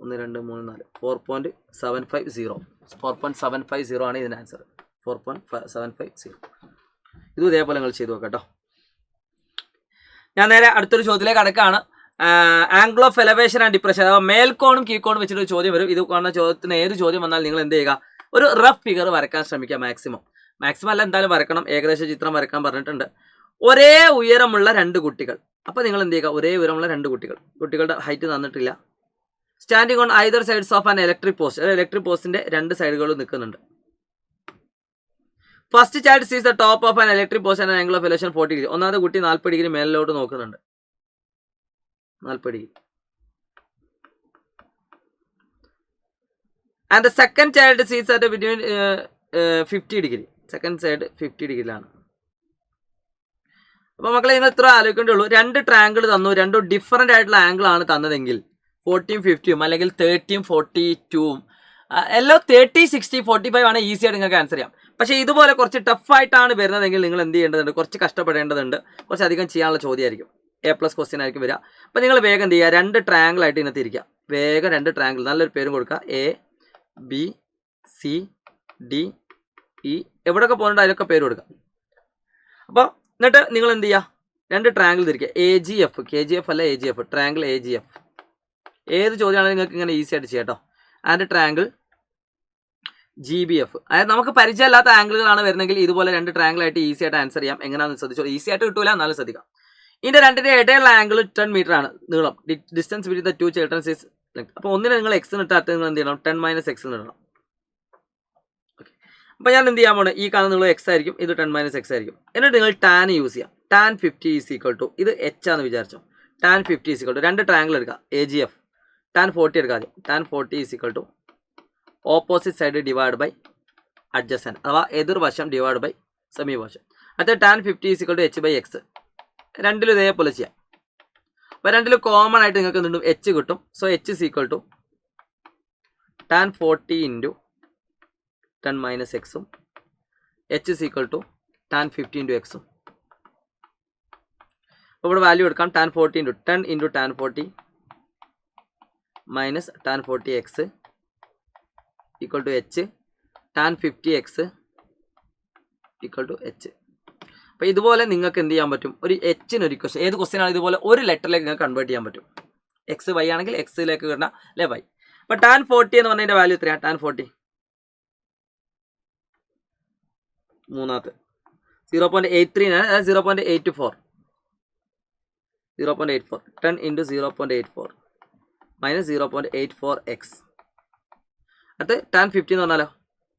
3 4 4.750. 4.750 ആണ് ഇതിൻ്റെ ആൻസർ. 4.750. ഇതും ഇതേപോലെ നിങ്ങൾ ചെയ്തു നോക്കാം കേട്ടോ. ഞാൻ നേരെ അടുത്തൊരു ചോദ്യത്തിലേക്ക് കടക്കാണ്. Angle of elevation and depression, അഥവാ മേൽക്കോണും കീഴ്ക്കോണും വെച്ചിട്ട് ഒരു ചോദ്യം വരും. ഇത് കാണുന്ന ചോദ്യത്തിന് ഏത് ചോദ്യം വന്നാൽ നിങ്ങൾ എന്ത് ചെയ്യുക, ഒരു റഫ് ഫിഗർ വരക്കാൻ ശ്രമിക്കുക. മാക്സിമം അല്ല, എന്തായാലും വരക്കണം. ഏകദേശ ചിത്രം വരക്കാൻ പറഞ്ഞിട്ടുണ്ട്. ഒരേ ഉയരമുള്ള 2 കുട്ടികൾ. അപ്പോൾ നിങ്ങൾ എന്ത് ചെയ്യുക, ഒരേ ഉയരമുള്ള 2 കുട്ടികളുടെ ഹൈറ്റ് തന്നിട്ടില്ല. Standing on either sides of an electric post, electric പോസ്റ്റിന്റെ 2 സൈഡുകളും നിൽക്കുന്നുണ്ട്. First child sees the top of an electric post and angle of elevation 40 degree. ഒന്നാമത്തെ കുട്ടി 40 ഡിഗ്രി മേലിലോട്ട് നോക്കുന്നുണ്ട്. 40 degree. And the second child sees at between 50 degree. Second side 50 ഡിഗ്രിയിലാണ്. അപ്പോൾ മക്കളെ നിങ്ങൾ ഇത്ര ആലോചിക്കേണ്ടേ ഉള്ളൂ. 2 ട്രയാങ്കിൾ തന്നു, 2 ഡിഫറൻ്റ് ആയിട്ടുള്ള ആംഗിൾ ആണ് തന്നതെങ്കിൽ 40 50 അല്ലെങ്കിൽ 30 42 എല്ലാം 30 60 45 ആണ് ഈസി ആയിട്ട് നിങ്ങൾക്ക് ആൻസർ ചെയ്യാം. പക്ഷേ ഇതുപോലെ കുറച്ച് ടഫായിട്ടാണ് വരുന്നതെങ്കിൽ നിങ്ങൾ എന്ത് ചെയ്യേണ്ടതുണ്ട്, കുറച്ച് കഷ്ടപ്പെടേണ്ടതുണ്ട്, കുറച്ച് അധികം ചെയ്യാനുള്ള ചോദ്യമായിരിക്കും. A+ ക്വസ്റ്റ്യൻ ആയിരിക്കും വരിക. അപ്പോൾ നിങ്ങൾ വേഗം എന്ത് ചെയ്യുക, 2 ട്രയാങ്കിൾ ആയിട്ട് ഇതിനകത്ത് ഇരിക്കുക. വേഗം 2 ട്രയാങ്കിൾ, നല്ലൊരു പേരും കൊടുക്കുക. ABCDE, എവിടെയൊക്കെ പോകുന്നുണ്ടോ അതിനൊക്കെ പേര് കൊടുക്കുക. അപ്പോൾ എന്നിട്ട് നിങ്ങൾ എന്ത് ചെയ്യുക, 2 ട്രയാങ്കിൾ തിരിക്കുക. AGF, KGF അല്ല AGF, ട്രയാങ്കിൾ AGF. ഏത് ചോദ്യമാണെങ്കിലും നിങ്ങൾക്ക് ഇങ്ങനെ ഈസി ആയിട്ട് ചെയ്യാം കേട്ടോ. ആൻഡ് ട്രയാങ്കിൾ GBF, അതായത് നമുക്ക് പരിചയമില്ലാത്ത ആംഗിളുകളാണ് വരുന്നെങ്കിൽ ഇതുപോലെ 2 ട്രയാങ്കിൾ ആയിട്ട് ഈസി ആയിട്ട് ആൻസർ ചെയ്യാം. എങ്ങനെയാണെന്ന് ശ്രദ്ധിച്ചോ. ഈസി ആയിട്ട് കിട്ടൂല, എന്നാലും ശ്രദ്ധിക്കാം. ഇതിൻ്റെ 2ന്റെ ഇടയിലുള്ള ആംഗിൾ 10 മീറ്റർ ആണ് നീളം. Distance between the 2 children's is length. അപ്പോൾ ഒന്നിനെ നിങ്ങൾ x ഇട്ടാൽ നിങ്ങൾ എന്ത് ചെയ്യണം, 10 - x ഇടണം. ഓക്കെ, അപ്പോൾ ഞാൻ എന്ത് ചെയ്യാൻ പോകണം, ഈ കാണുന്ന നിങ്ങൾ x ആയിരിക്കും, ഇത് 10 - x ആയിരിക്കും. എന്നിട്ട് നിങ്ങൾ ടാൻ യൂസ് ചെയ്യാം. ടാൻ 50 = ഇത് h ആണെന്ന് വിചാരിച്ചോ. ടാൻ 50 = 2 ട്രയാങ്കിൾ എടുക്കുക. AGF ടാൻ 40 എടുക്കുക ആദ്യം. Tan 40 = opposite side divide by adjacent, അഥവാ എതിർവശം ഡിവൈഡ് ബൈ സമീപവശം. അടുത്ത ടാൻ 50 = h/x. രണ്ടിലും ഇതേപോലെ ചെയ്യാം. അപ്പോൾ രണ്ടിലും കോമൺ ആയിട്ട് നിങ്ങൾക്ക് എന്തുണ്ട്, h കിട്ടും. സോ h = ടാൻ 40 × 10 - x ഉം h = ടാൻ 50 × x ഉം. അപ്പോൾ ഇവിടെ വാല്യൂ എടുക്കാം. Tan 40 × 10 × tan 40 minus tan 40x = h, tan 50x = h. അപ്പോൾ ഇതുപോലെ നിങ്ങൾക്ക് എന്ത് ചെയ്യാൻ പറ്റും, ഒരു എച്ചിനൊരു ക്വസ്റ്റ്യൻ, ഏത് ക്വസ്റ്റ്യൻ ആണ് ഇതുപോലെ ഒരു ലെറ്ററിലേക്ക് നിങ്ങൾക്ക് കൺവേർട്ട് ചെയ്യാൻ പറ്റും. എക്സ് വൈ ആണെങ്കിൽ എക്സിലേക്ക് കിട്ടണം, അല്ലേ വൈ. അപ്പോൾ ടാൻ 40 എന്ന് പറഞ്ഞതിൻ്റെ വാല്യൂ എത്രയാണ്, ടാൻ 40 മൂന്നാമത്തെ 0.83 ആണ്, അതായത് 0.84 10 × 0.84 മൈനസ് 0.84x. അത് ടാൻ 50 എന്ന് പറഞ്ഞാലോ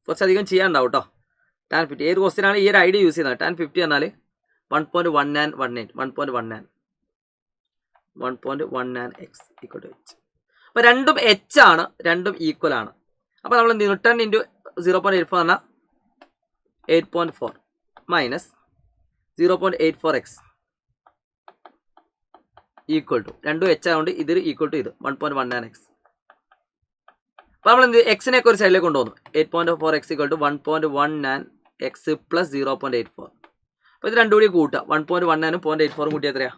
കുറച്ചധികം ചെയ്യാനുണ്ടാവും കേട്ടോ. ടാൻ 50 ഏത് ക്വസ്റ്റ്യൻ ആണ് ഈ ഒരു ഐഡിയ യൂസ് ചെയ്യുന്നത്. ടാൻ 50 പറഞ്ഞാൽ 1.19x = h. അപ്പോൾ രണ്ടും h ആണ്, രണ്ടും ഈക്വൽ ആണ്. അപ്പോൾ നമ്മൾ എന്ത് ചെയ്യുന്നു, 10 × 0.84 പറഞ്ഞാൽ 8.4 മൈനസ് 0.84x = രണ്ടും h ആയതുകൊണ്ട് ഇത് ഈക്വൽ ടു ഇത് 1.19x. അപ്പോൾ നമ്മൾ എന്ത് എക്സിനെയൊക്കെ ഒരു സൈഡിലേക്ക് കൊണ്ടുവന്നു. 8.4x = 1.19x + 0.84. അപ്പോൾ ഇത് രണ്ടും കൂടി കൂട്ടുക. 1.19 0.84 കൂട്ടിയാൽ എത്രയാണ്,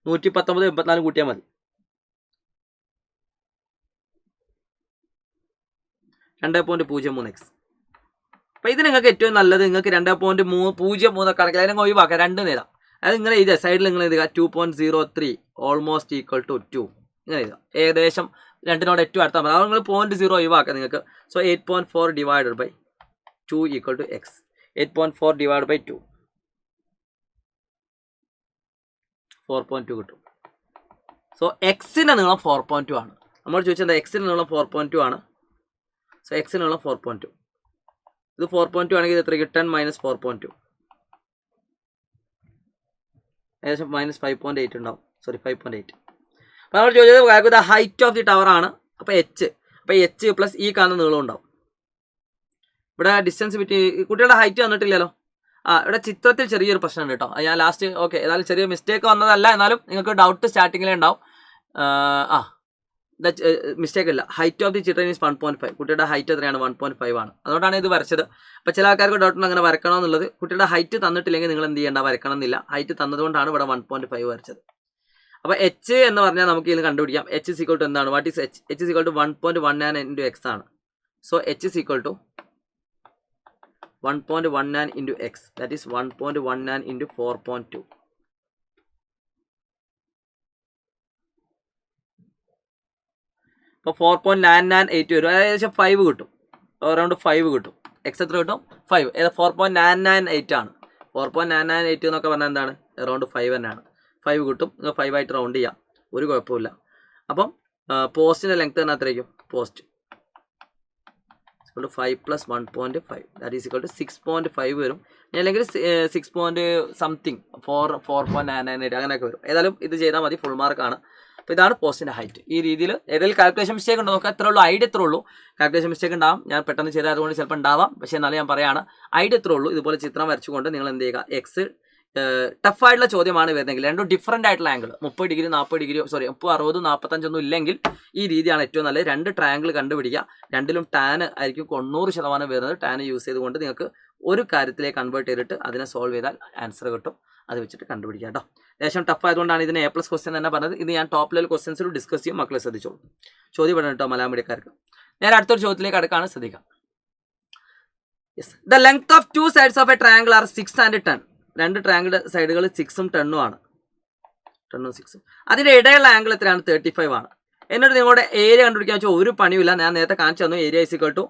119 84 കൂട്ടിയാൽ മതി. 2.03x. അപ്പോൾ ഇത് നിങ്ങൾക്ക് ഏറ്റവും നല്ലത്, നിങ്ങൾക്ക് 2.03 കണക്കിൽ അതിനെ ഒഴിവാക്കാം, 2 നേരം. അത് ഇങ്ങനെ എഴുതുക, സൈഡിൽ നിങ്ങൾ എഴുതുക 2.03 ഓൾമോസ്റ്റ് ഈക്വൽ ടു 2 ഇങ്ങനെ എഴുതുക. ഏകദേശം 2നോട് ഏറ്റവും അടുത്താൽ മതി. അത് നിങ്ങൾ 0.0 ഒഴിവാക്കുക നിങ്ങൾക്ക്. So 8.4 divided by 2 = x. 8.4 divide by 2 4.2 കിട്ടും. സോ എക്സിൻ്റെ നീളം 4.2 ആണ്. നമ്മൾ ചോദിച്ചത് എക്സിൻ്റെ നീളം 4.2 ആണ്. സോ എക്സിൻ്റെ നീളം 4.2. ഇത് 4.2 ആണെങ്കിൽ ഇത് എത്ര, 10 - 4.2 ഏകദേശം -5.8 ഉണ്ടാവും. സോറി 5.8. അപ്പോൾ നമ്മൾ ചോദിച്ചത് the height of the tower ആണ്. അപ്പോൾ h പ്ലസ് ഈ കാണുന്ന നീളം ഉണ്ടാവും. ഇവിടെ ഡിസ്റ്റൻസ് ബിറ്റ്വീൻ കുട്ടികളുടെ ഹൈറ്റ് തന്നിട്ടില്ലല്ലോ. ഇവിടെ ചിത്രത്തിൽ ചെറിയൊരു പ്രശ്നമുണ്ട് കേട്ടോ. ഞാൻ ലാസ്റ്റ് ഓക്കെ ഏതായാലും ചെറിയ മിസ്റ്റേക്ക് വന്നതല്ല, എന്നാലും നിങ്ങൾക്ക് ഡൗട്ട് സ്റ്റാർട്ടിങ്ങിലേ ഉണ്ടാവും. മിസ്റ്റേക്ക് ഇല്ല. Height of the children is 1.5. കുട്ടിയുടെ ഹൈറ്റ് എത്രയാണ്, 1.5 ആണ്. അതുകൊണ്ടാണ് ഇത് വരച്ചത്. അപ്പോൾ ചില ആൾക്കാർക്ക് ഡൗട്ടുണ്ട് അങ്ങനെ വരക്കണമെന്നുള്ളത്. കുട്ടിയുടെ ഹൈറ്റ് തന്നിട്ടില്ലെങ്കിൽ നിങ്ങൾ എന്ത് ചെയ്യേണ്ട, വരക്കണം എന്നില്ല. ഹൈറ്റ് തന്നതുകൊണ്ടാണ് ഇവിടെ 1.5 വരച്ചത്. അപ്പോൾ h എന്ന് പറഞ്ഞാൽ നമുക്ക് ഇതിൽ കണ്ടുപിടിക്കാം. h = എന്താണ്, what is h? h = 1.19 × x ആണ്. So h is equal to 1.19 into x, that is 1.19 into 4.2. അപ്പോൾ 4.998 വരും, ഏകദേശം 5 കിട്ടും, അറൗണ്ട് 5 കിട്ടും. എക്സ് എത്ര കിട്ടും? 5. ഏത് 4.998 ആണ്. 4.998 എന്നൊക്കെ പറഞ്ഞാൽ എന്താണ്? അറൗണ്ട് 5 തന്നെയാണ്. 5 കിട്ടും. നിങ്ങൾ 5 ആയിട്ട് റൗണ്ട് ചെയ്യാം, ഒരു കുഴപ്പമില്ല. അപ്പം പോസ്റ്റിൻ്റെ ലെങ്ത് തന്നെ എത്രയായിരിക്കും? Post 5 plus 1.5, that is equal to 6.5 വരും. അല്ലെങ്കിൽ 6 പോയിന്റ് സംതിങ് 4.998 അങ്ങനെയൊക്കെ വരും. ഏതായാലും ഇത് ചെയ്താൽ മതി, ഫുൾ മാർക്കാണ്. അപ്പോൾ ഇതാണ് പോസ്റ്റിൻ്റെ ഹൈറ്റ്. ഈ രീതിയിൽ ഏതെങ്കിലും കാൽക്കുലേഷൻ മിസ്റ്റേക്ക് ഉണ്ടോ നോക്കാം. എത്ര ഉള്ളൂ? ഐഡിയ എത്ര ഉള്ളൂ? കാൽക്കുലേഷൻ മിസ്റ്റേക്ക് ഉണ്ടാവും, ഞാൻ പെട്ടെന്ന് ചെയ്തതുകൊണ്ട് ചിലപ്പോൾ ഉണ്ടാവാം. പക്ഷേ എന്നാലും ഞാൻ പറയുകയാണ്, ഐഡിയ എത്ര ഉള്ളൂ. ഇതുപോലെ ചിത്രം വരച്ചുകൊണ്ട് നിങ്ങൾ എന്ത് ചെയ്യുക, എക്സ് ടഫായിട്ടുള്ള ചോദ്യമാണ് വരുന്നതെങ്കിൽ രണ്ടും ഡിഫറൻ്റ് ആയിട്ടുള്ള ആംഗിൾ 30 ഡിഗ്രി 40 ഡിഗ്രി 30 60 45 ഒന്നും ഇല്ലെങ്കിൽ ഈ രീതിയാണ് ഏറ്റവും നല്ലത്. 2 ട്രയാങ്കിൾ കണ്ടുപിടിക്കുക. രണ്ടിലും ടാൻ ആയിരിക്കും 90% വരുന്നത്. ടാൻ യൂസ് ചെയ്തുകൊണ്ട് നിങ്ങൾക്ക് ഒരു കാര്യത്തിലേക്ക് കൺവേർട്ട് ചെയ്തിട്ട് അതിനെ സോൾവ് ചെയ്താൽ ആൻസർ കിട്ടും. അത് വെച്ചിട്ട് കണ്ടുപിടിക്കാം കേട്ടോ. ഏകദേശം ടഫ് ആയതുകൊണ്ടാണ് ഇതിന് A+ ക്വസ്റ്റ്യൻ തന്നെ പറഞ്ഞത്. ഇത് ഞാൻ ടോപ്പ് ലെവൽ ക്വസ്റ്റ്യൻസിൽ ഡിസ്കസ് ചെയ്യും, മക്കളെ ശ്രദ്ധിച്ചോളൂ. ചോദ്യം പഠനം കേട്ടോ മലയാളം മീഡിയക്കാർക്ക്. ഞാൻ അടുത്തൊരു ചോദ്യത്തിലേക്ക് അടുക്കാണ്, ശ്രദ്ധിക്കാം. The length of 2 sides of a triangle are 6 and 10. 2 ട്രയാങ്കിളുടെ സൈഡുകൾ 6ഉം 10ഉം ആണ്. 10ഉം 6ഉം. അതിൻ്റെ ഇടയിലുള്ള ആംഗിൾ എത്രയാണ്? 35 ആണ്. എന്നിട്ട് നിങ്ങളുടെ ഏരിയ കണ്ടുപിടിക്കാൻ വെച്ചാൽ ഒരു പണിയില്ല. ഞാൻ നേരത്തെ കാണിച്ചു തന്നു. Area is equal to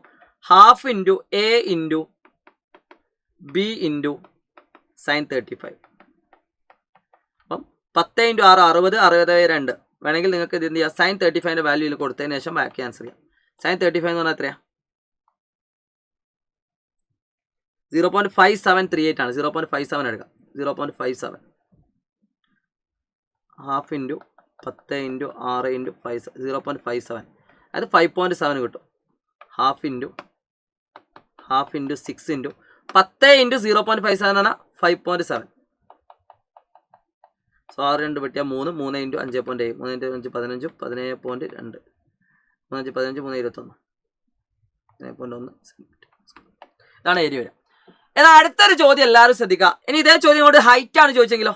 half into A into B into sin 35. അപ്പം 10 into 6 60 62. വേണമെങ്കിൽ നിങ്ങൾക്ക് ഇത് എന്ത് ചെയ്യാം, sin 35ൻ്റെ വാല്യൂയിൽ കൊടുത്തതിന് ശേഷം ബാക്കി ആൻസർ ചെയ്യാം. sin 35 എന്ന് പറഞ്ഞാൽ എത്രയാണ്? 0.5738 ആണ്. 0.57 എടുക്കാം. 0.57 ഹാഫ് ഇൻറ്റു 10 ഇൻറ്റു 6 ഇൻറ്റു 5 0.57, അത് 5.7 കിട്ടും. ഹാഫ് ഇൻറ്റു 6 ഇൻറ്റു 10 ഇൻറ്റു 0.57 ആണ് 5.7. So 6 2 വെട്ടിയാൽ 3 3 into 5.7 3 into 5 15 17.2 3 5 15 3 21 17.1. ഇതാണ് ഏരിയ വരിക. എന്നാൽ അടുത്തൊരു ചോദ്യം എല്ലാവരും ശ്രദ്ധിക്കുക. ഇനി ഇതേ ചോദ്യം കൊണ്ട് ഹൈറ്റ് ആണ് ചോദിച്ചെങ്കിലോ?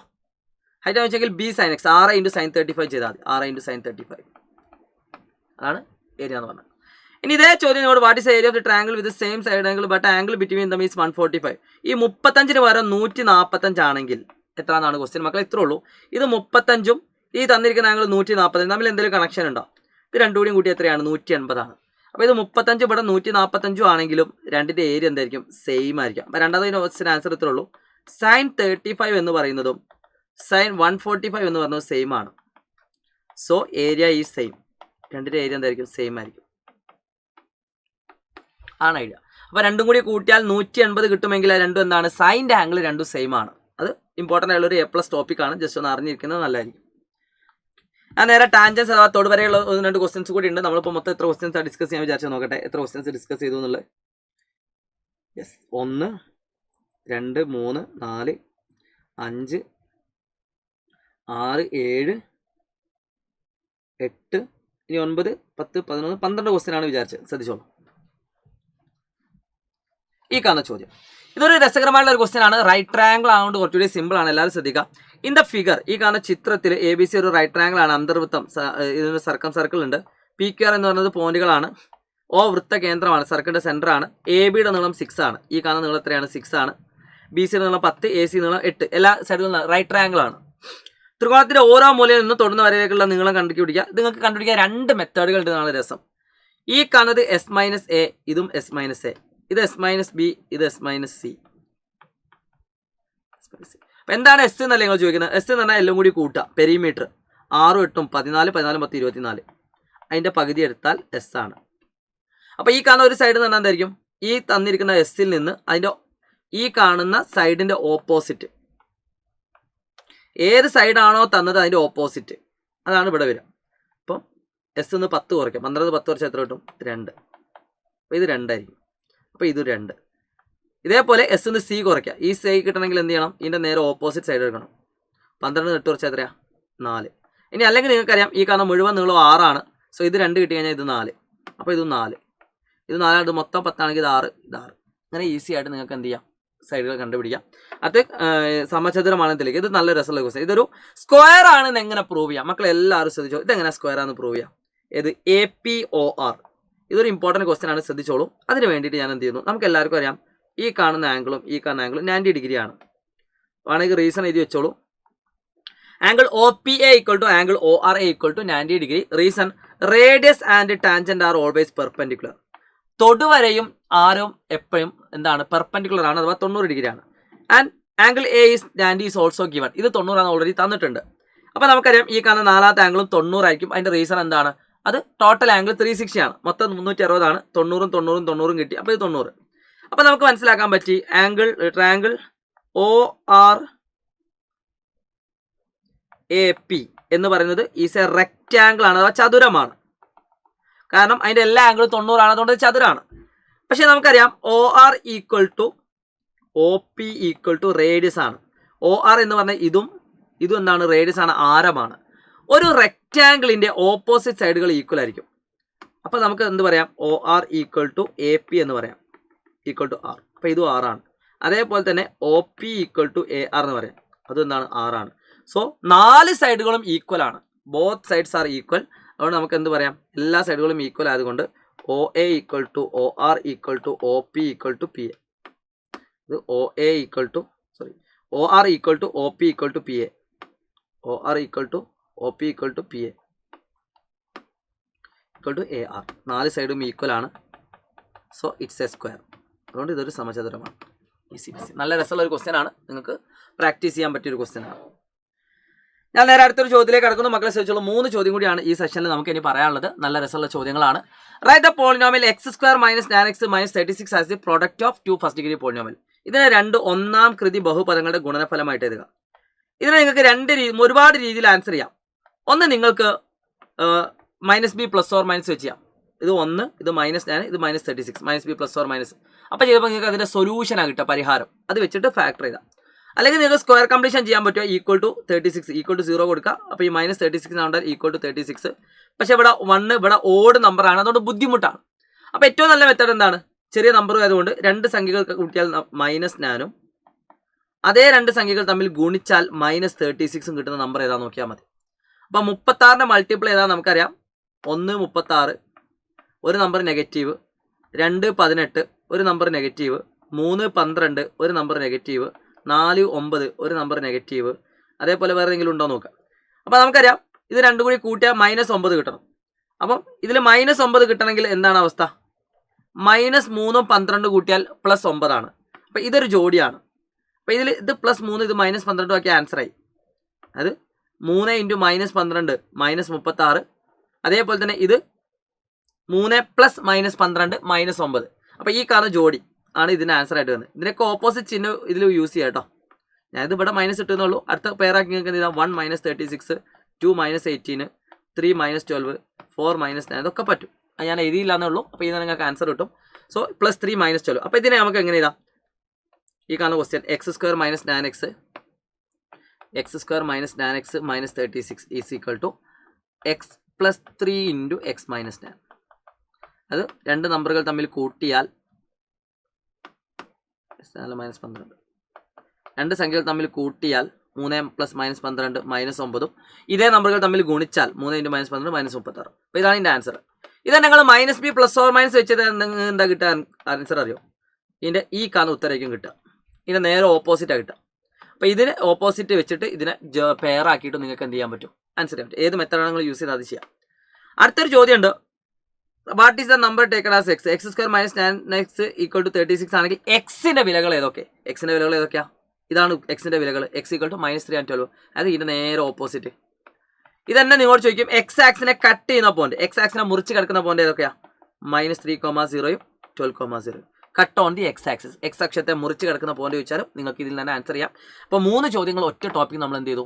ഹൈറ്റ് ആണ് ചോദിച്ചെങ്കിൽ B sin x 6 into sin 35 ചെയ്താൽ മതി. 6 ഇൻറ്റു sin 35 അതാണ് ഏരിയ എന്ന് പറഞ്ഞത്. ഇനി ഇതേ ചോദ്യം കൊണ്ട് what is area of the triangle with same side angle but angle between them is 145. ഈ 35ന് പകരം 145 ആണെങ്കിൽ എത്ര എന്നാണ് ക്വസ്റ്റ്യൻ. മക്കളെ ഇത്രേ ഉള്ളൂ. ഇത് 35ഉം ഈ തന്നിരിക്കുന്ന ആംഗിൾ 145 തമ്മിൽ എന്തെങ്കിലും കണക്ഷൻ ഉണ്ടോ? ഇത് രണ്ടും കൂടിയും കൂട്ടി എത്രയാണ്? 180 ആണ്. അപ്പോൾ ഇത് 35 ഇവിടെ 145 ആണെങ്കിലും രണ്ടിൻ്റെ ഏരിയ എന്തായിരിക്കും? സെയിം ആയിരിക്കും. അപ്പോൾ രണ്ടാമത്തെ ക്വസ്റ്റ്യൻ ആൻസർ ഇത്രേ ഉള്ളൂ. sin 35 എന്ന് പറയുന്നതും sin 145 എന്ന് പറയുന്നത് സെയിം ആണ്. സോ ഏരിയ ഈ സെയിം. രണ്ടിൻ്റെ ഏരിയ എന്തായിരിക്കും? സെയിം ആയിരിക്കും. ആണ് ഐഡിയ. അപ്പോൾ രണ്ടും കൂടി കൂട്ടിയാൽ 180 കിട്ടുമെങ്കിൽ രണ്ടും എന്താണ്? സൈൻ്റെ ആംഗിൾ രണ്ടും സെയിം ആണ്. അത് ഇമ്പോർട്ടൻ്റ് ആയുള്ളൊരു A+ ടോപ്പിക്കാണ്. ജസ്റ്റ് ഒന്ന് അറിഞ്ഞിരിക്കുന്നത് നല്ലതായിരിക്കും. ഞാൻ നേരെ ടാൻജൻസ് അഥവാ തൊടുവരെയുള്ള 1-2 ക്വസ്റ്റ്യൻസ് കൂടി ഉണ്ട്. നമ്മളിപ്പോൾ മൊത്തം എത്ര ക്വസ്റ്റ്യൻസ് ഡിസ്കസ് ചെയ്യാൻ വിചാരിച്ചാൽ നോക്കട്ടെ. എത്ര ക്വസ്റ്റ്യൻസ് ഡിസ്കസ് ചെയ്തു എന്നുള്ളത്. യെസ്, 1 2 3 4 5 6 7 8 ഇനി 9 10 11 12 ക്വസ്റ്റ്യൻ ആണ് വിചാരിച്ചത്. ശ്രദ്ധിച്ചോളൂ. ഈ കാണുന്ന ചോദ്യം ഇതൊരു രസകരമായിട്ടുള്ള ഒരു ക്വസ്റ്റ്യൻ ആണ്. റൈറ്റ് ട്രയാങ്കിൾ ആയതുകൊണ്ട് കുറച്ചുകൂടി സിമ്പിൾ ആണ്. എല്ലാവരും ശ്രദ്ധിക്കുക. ഇൻ ദ ഫിഗർ, ഈ കാണുന്ന ചിത്രത്തിൽ ABC ഒരു റൈറ്റ് ട്രയാങ്കിൾ ആണ്. അന്തർവൃത്തം, ഇതിന് സർക്കിൾ ഉണ്ട്. PQR എന്ന് പറയുന്നത് പോയിന്റുകളാണ്. O വൃത്ത കേന്ദ്രമാണ്, സർക്കിളിന്റെ സെന്റർ ആണ്. ABയുടെ നീളം 6 ആണ്. ഈ കാണുന്ന നീളം എത്രയാണ്? 6 ആണ്. BCയുടെ നീളം 10, AC നീളം 8. എല്ലാ സൈഡുകളും റൈറ്റ് ട്രയാങ്കിൾ ആണ്. ത്രികോണത്തിന്റെ ഓരോ മൂലയിൽ നിന്ന് തൊടുന്ന വരയിലേക്കുള്ള നീളം കണ്ടുപിടിക്കുക. ഇത് നിങ്ങൾക്ക് കണ്ടുപിടിക്കാൻ 2 മെത്തേഡുകൾ ഉണ്ടെന്നാണ് രസം. ഈ കാണുന്നത് S-A, ഇതും S-A. ഇത് S-B, ഇത് S-C. എന്താണ് S എന്നല്ല നിങ്ങൾ ചോദിക്കുന്നത്? S എന്ന് പറഞ്ഞാൽ എല്ലാം കൂടി കൂട്ടുക. പെരിമീറ്റർ 6 8 14 14 10 24. അതിൻ്റെ പകുതി എടുത്താൽ S ആണ്. അപ്പോൾ ഈ കാണുന്ന ഒരു സൈഡ് എന്ന് പറഞ്ഞാൽ എന്തായിരിക്കും? ഈ തന്നിരിക്കുന്ന എസ്സിൽ നിന്ന് അതിൻ്റെ ഈ കാണുന്ന സൈഡിൻ്റെ ഓപ്പോസിറ്റ്, ഏത് സൈഡാണോ തന്നത് അതിൻ്റെ ഓപ്പോസിറ്റ്, അതാണ് ഇവിടെ വരിക. അപ്പം എസ് നിന്ന് 10 കുറയ്ക്കാം. 12 10 കുറച്ചാൽ എത്ര കിട്ടും? 2. അപ്പോൾ ഇത് 2 ആയിരിക്കും. അപ്പോൾ ഇത് 2. ഇതേപോലെ എസ് നിന്ന് C കുറയ്ക്കുക. ഈ C കിട്ടണമെങ്കിൽ എന്ത് ചെയ്യണം? ഇതിൻ്റെ നേരെ ഓപ്പോസിറ്റ് സൈഡ് എടുക്കണം. 12 8 കുറച്ചാൽ എത്രയാണ്? 4. ഇനി അല്ലെങ്കിൽ നിങ്ങൾക്കറിയാം ഈ കാണുന്ന മുഴുവൻ നീളം 6 ആണ്. സോ ഇത് 2 കിട്ടി കഴിഞ്ഞാൽ ഇത് 4. അപ്പോൾ ഇത് 4. ഇത് 4 ആണ്. മൊത്തം 10 ആണെങ്കിൽ ഇത് 6. ഇത് 6. അങ്ങനെ ഈസി ആയിട്ട് നിങ്ങൾക്ക് എന്ത് ചെയ്യാം? സൈഡുകൾ കണ്ടുപിടിക്കാം. അത് സമചതുരമാണ് ഇതിലേക്ക്. ഇത് നല്ല രസമുള്ള ക്വസ്റ്റ്യൻ. ഇതൊരു സ്ക്വയർ ആണെന്ന് എങ്ങനെ പ്രൂവ് ചെയ്യാം? മക്കളെ എല്ലാവരും ശ്രദ്ധിച്ചോ. ഇതെങ്ങനെ സ്ക്വയർ ആണെന്ന് പ്രൂവ് ചെയ്യാം? ഇത് APOR. ഇതൊരു ഇമ്പോർട്ടൻറ്റ് ക്വസ്റ്റ്യൻ ആണ്, ശ്രദ്ധിച്ചോളൂ. അതിന് വേണ്ടിയിട്ട് ഞാൻ എന്ത് ചെയ്യുന്നു, നമുക്ക് എല്ലാവർക്കും അറിയാം ഈ കാണുന്ന ആംഗിളും 90 ഡിഗ്രിയാണ്. വേണമെങ്കിൽ റീസൺ എഴുതി വെച്ചോളൂ. Angle O P A equal to angle O R A equal to 90 degree. Reason radius and tangent are always perpendicular. തൊടുവരയും ആരും എപ്പോഴും എന്താണ്, പെർപെൻഡിക്കുലർ ആണ്, അഥവാ 90 ഡിഗ്രിയാണ്. And angle A is 90 is also given. ഇത് 90 ആണ് ഓൾറെഡി തന്നിട്ടുണ്ട്. അപ്പോൾ നമുക്കറിയാം ഈ കാണുന്ന നാലാമത്തെ ആംഗിളും 90 ആയിരിക്കും. അതിന്റെ റീസൺ എന്താണ്, അത് ടോട്ടൽ ആംഗിൾ 360 ആണ്, മൊത്തം 360 ആണ്. 90 കിട്ടി, അപ്പോൾ ഇത് 90. അപ്പോൾ നമുക്ക് മനസ്സിലാക്കാൻ പറ്റി triangle O R A P എന്ന് പറയുന്നത് ഈസ് എ റെക്റ്റാംഗിൾ ആണ്, അഥവാ ചതുരമാണ്. കാരണം അതിന്റെ എല്ലാ ആംഗിളും 90 ആണ്, അതുകൊണ്ട് ചതുരാണ്. പക്ഷെ നമുക്കറിയാം O R equal to O P equal to radius ആണ്. ഒ ആർ എന്ന് പറഞ്ഞാൽ ഇതും എന്താണ്, റേഡിയസ് ആണ്, ആരമാണ്. ഒരു റെക്റ്റാംഗിളിന്റെ ഓപ്പോസിറ്റ് സൈഡുകൾ ഈക്വൽ ആയിരിക്കും. അപ്പോൾ നമുക്ക് എന്ത് പറയാം, O R equal to A P എന്ന് പറയാം, ഈക്വൽ ടു ആർ. അപ്പോൾ ഇതും ആറാണ്. അതേപോലെ തന്നെ O P equal to A R എന്ന് പറയാം, അതും എന്താണ്, ആറാണ്. സോ 4 സൈഡുകളും ഈക്വൽ ആണ്, ബോത്ത് സൈഡ്സ് ആർ ഈക്വൽ. അതുകൊണ്ട് നമുക്ക് എന്ത് പറയാം, എല്ലാ സൈഡുകളും ഈക്വൽ ആയതുകൊണ്ട് O A equal to O R equal to O P equal to P A. ഇത് O R equal to O P equal to P A. O R equal to O P equal to P A equal to A R. 4 സൈഡും equal ആണ്. So it's A square. അതുകൊണ്ട് ഇതൊരു സമചതുരമാണ്. Easy. നല്ല രസമുള്ള ഒരു question ആണ്, നിങ്ങൾക്ക് practice ചെയ്യാൻ പറ്റിയൊരു ക്വസ്റ്റ്യൻ ആണ്. ഞാൻ നേരെ അടുത്തൊരു ചോദ്യത്തിലേക്ക് കടക്കുന്നു. മക്കളെ ശ്രദ്ധിച്ചോളൂ, 3 ചോദ്യം കൂടിയാണ് ഈ സെഷനിൽ നമുക്ക് ഇനി പറയാനുള്ളത്. നല്ല രസമുള്ള ചോദ്യങ്ങളാണ്. Write the polynomial x² - 9x - 36 as the product of 2 first degree polynomial. ഇതിനെ 2 ഒന്നാം കൃതി ബഹുപദങ്ങളുടെ ഗുണനഫലമായിട്ട് എഴുതുക. ഇതിനെ നിങ്ങൾക്ക് ഒരുപാട് രീതിയിൽ ആൻസർ ചെയ്യാം. ഒന്ന്, നിങ്ങൾക്ക് -b ± വെച്ച് ചെയ്യാം. ഇത് 1, ഇത് -9, ഇത് -36, -b ± അപ്പോൾ ചെയ്തപ്പോൾ നിങ്ങൾക്ക് അതിന്റെ സൊല്യൂഷനാണ് കിട്ടുക, പരിഹാരം. അത് വെച്ചിട്ട് ഫാക്ടർ ചെയ്താൽ. അല്ലെങ്കിൽ നിങ്ങൾക്ക് സ്ക്വയർ കംപ്ലീഷൻ ചെയ്യാൻ പറ്റുക, ഈക്വൽ ടു 36 ഈക്വൽ ടു 0 കൊടുക്കുക. അപ്പോൾ ഈ -36 ആവുമ്പോൾ ഈക്വൽ ടു 36. പക്ഷേ ഇവിടെ 1 ഇവിടെ ഓഡ് നമ്പറാണ്, അതുകൊണ്ട് ബുദ്ധിമുട്ടാണ്. അപ്പോൾ ഏറ്റവും നല്ല മെത്തേഡ് എന്താണ്, ചെറിയ നമ്പർ ആയതുകൊണ്ട് 2 സംഖ്യകൾ കൂട്ടിയാൽ -9ഉം അതേ 2 സംഖ്യകൾ തമ്മിൽ ഗുണിച്ചാൽ -36ഉം കിട്ടുന്ന നമ്പർ ഏതാണെന്ന് നോക്കിയാൽ മതി. അപ്പോൾ 36ന്റെ മൾട്ടിപ്പിൾ ഏതാ നമുക്കറിയാം. 1 36, ഒരു നമ്പർ നെഗറ്റീവ്. 2 18, ഒരു നമ്പർ നെഗറ്റീവ്. 3 12, ഒരു നമ്പർ നെഗറ്റീവ്. 4 9, ഒരു നമ്പർ നെഗറ്റീവ്. അതേപോലെ വേറെ എന്തെങ്കിലും ഉണ്ടോ നോക്കാം. അപ്പോൾ നമുക്കറിയാം ഇത് രണ്ടും കൂടി കൂട്ടിയാൽ -9 കിട്ടണം. അപ്പം ഇതിൽ -9 കിട്ടണമെങ്കിൽ എന്താണ് അവസ്ഥ, -3ഉം 12 കൂട്ടിയാൽ +9 ആണ്. അപ്പോൾ ഇതൊരു ജോഡിയാണ്. അപ്പോൾ ഇത് +3, ഇത് -12 ആക്കിയ ആൻസറായി. അത് 3 × -12 -36. അതേപോലെ തന്നെ ഇത് 3 + -12 -9. അപ്പോൾ ഈ കാണുന്ന ജോഡി ആണ് ഇതിന് ആൻസർ ആയിട്ട് വരുന്നത്. ഇതിനൊക്കെ ഓപ്പോസിറ്റ് ചിഹ്നം ഇതിൽ യൂസ് ചെയ്യാം കേട്ടോ. ഞാനിത് ഇവിടെ മൈനസ് ഇട്ടുന്നുള്ളൂ. അടുത്ത പെയറാക്കി നിങ്ങൾക്ക് എന്ത് ചെയ്താൽ 1 - 36, 2 - 18, 3 - 12, 4 - 9 ഇതൊക്കെ പറ്റും. ഞാൻ എഴുതിയില്ല എന്നേ ഉള്ളൂ. അപ്പോൾ ഇതിന് നിങ്ങൾക്ക് ആൻസർ കിട്ടും. സോ +3 - 12. അപ്പോൾ ഇതിനെ നമുക്ക് എങ്ങനെ എഴുതാം, ഈ കാണുന്ന question x² - 9x - 36 is equal to x + 3 × x - 9. അത് 2 നമ്പറുകൾ തമ്മിൽ കൂട്ടിയാൽ -12, 2 സംഖ്യകൾ തമ്മിൽ കൂട്ടിയാൽ 3 + -12 -9ഉം ഇതേ നമ്പറുകൾ തമ്മിൽ ഗുണിച്ചാൽ 3 × -12 -36. അപ്പോൾ ഇതാണ് ഇതിൻ്റെ ആൻസർ. ഇത് നിങ്ങൾ -b ± വെച്ചത് എന്താ കിട്ടുക ആൻസർ അറിയോ, ഇതിൻ്റെ ഈ കാണുന്ന ഉത്തരമായിരിക്കും കിട്ടുക. ഇതിൻ്റെ നേരെ ഓപ്പോസിറ്റാണ് കിട്ടുക. അപ്പോൾ ഇതിന് ഓപ്പോസിറ്റ് വെച്ചിട്ട് ഇതിനെ പെയർ ആക്കിയിട്ട് നിങ്ങൾക്ക് എന്ത് ചെയ്യാൻ പറ്റും, ആൻസർ ചെയ്യാൻ പറ്റും. ഏത് മെത്തേഡാണ് നിങ്ങൾ യൂസ് ചെയ്ത് അത് ചെയ്യാം. അടുത്തൊരു ചോദ്യമുണ്ട്, what is the number taken as x? x² - 9x = 36 ആണെങ്കിൽ എക്സിന്റെ വിലകൾ ഏതൊക്കെ? എക്സിന്റെ വിലകൾ ഏതൊക്കെയാ? ഇതാണ് എക്സിന്റെ വിലകൾ. x = -3 and 12. അത് ഇതിന്റെ നേരെ ഓപ്പോസിറ്റ്. ഇതന്നെ നിങ്ങളോട് ചോദിക്കും, എക്സ് ആക്സിനെ കട്ട് ചെയ്യുന്ന പോയിന്റ്, എക്സ് ആക്സിനെ മുറിച്ച് കിടക്കുന്ന പോയിന്റ് ഏതൊക്കെയാ? -3,0 12,0. Cut on the X axis. X അക്ഷത്തെ മുറിച്ച് കിടക്കുന്ന പോയിന്റ് ചോദിച്ചാലും നിങ്ങൾക്ക് ഇതിൽ തന്നെ ആൻസർ ചെയ്യാം. അപ്പോൾ 3 ചോദ്യങ്ങൾ ഒറ്റ ടോപ്പിക് നമ്മൾ എന്ത് ചെയ്തു.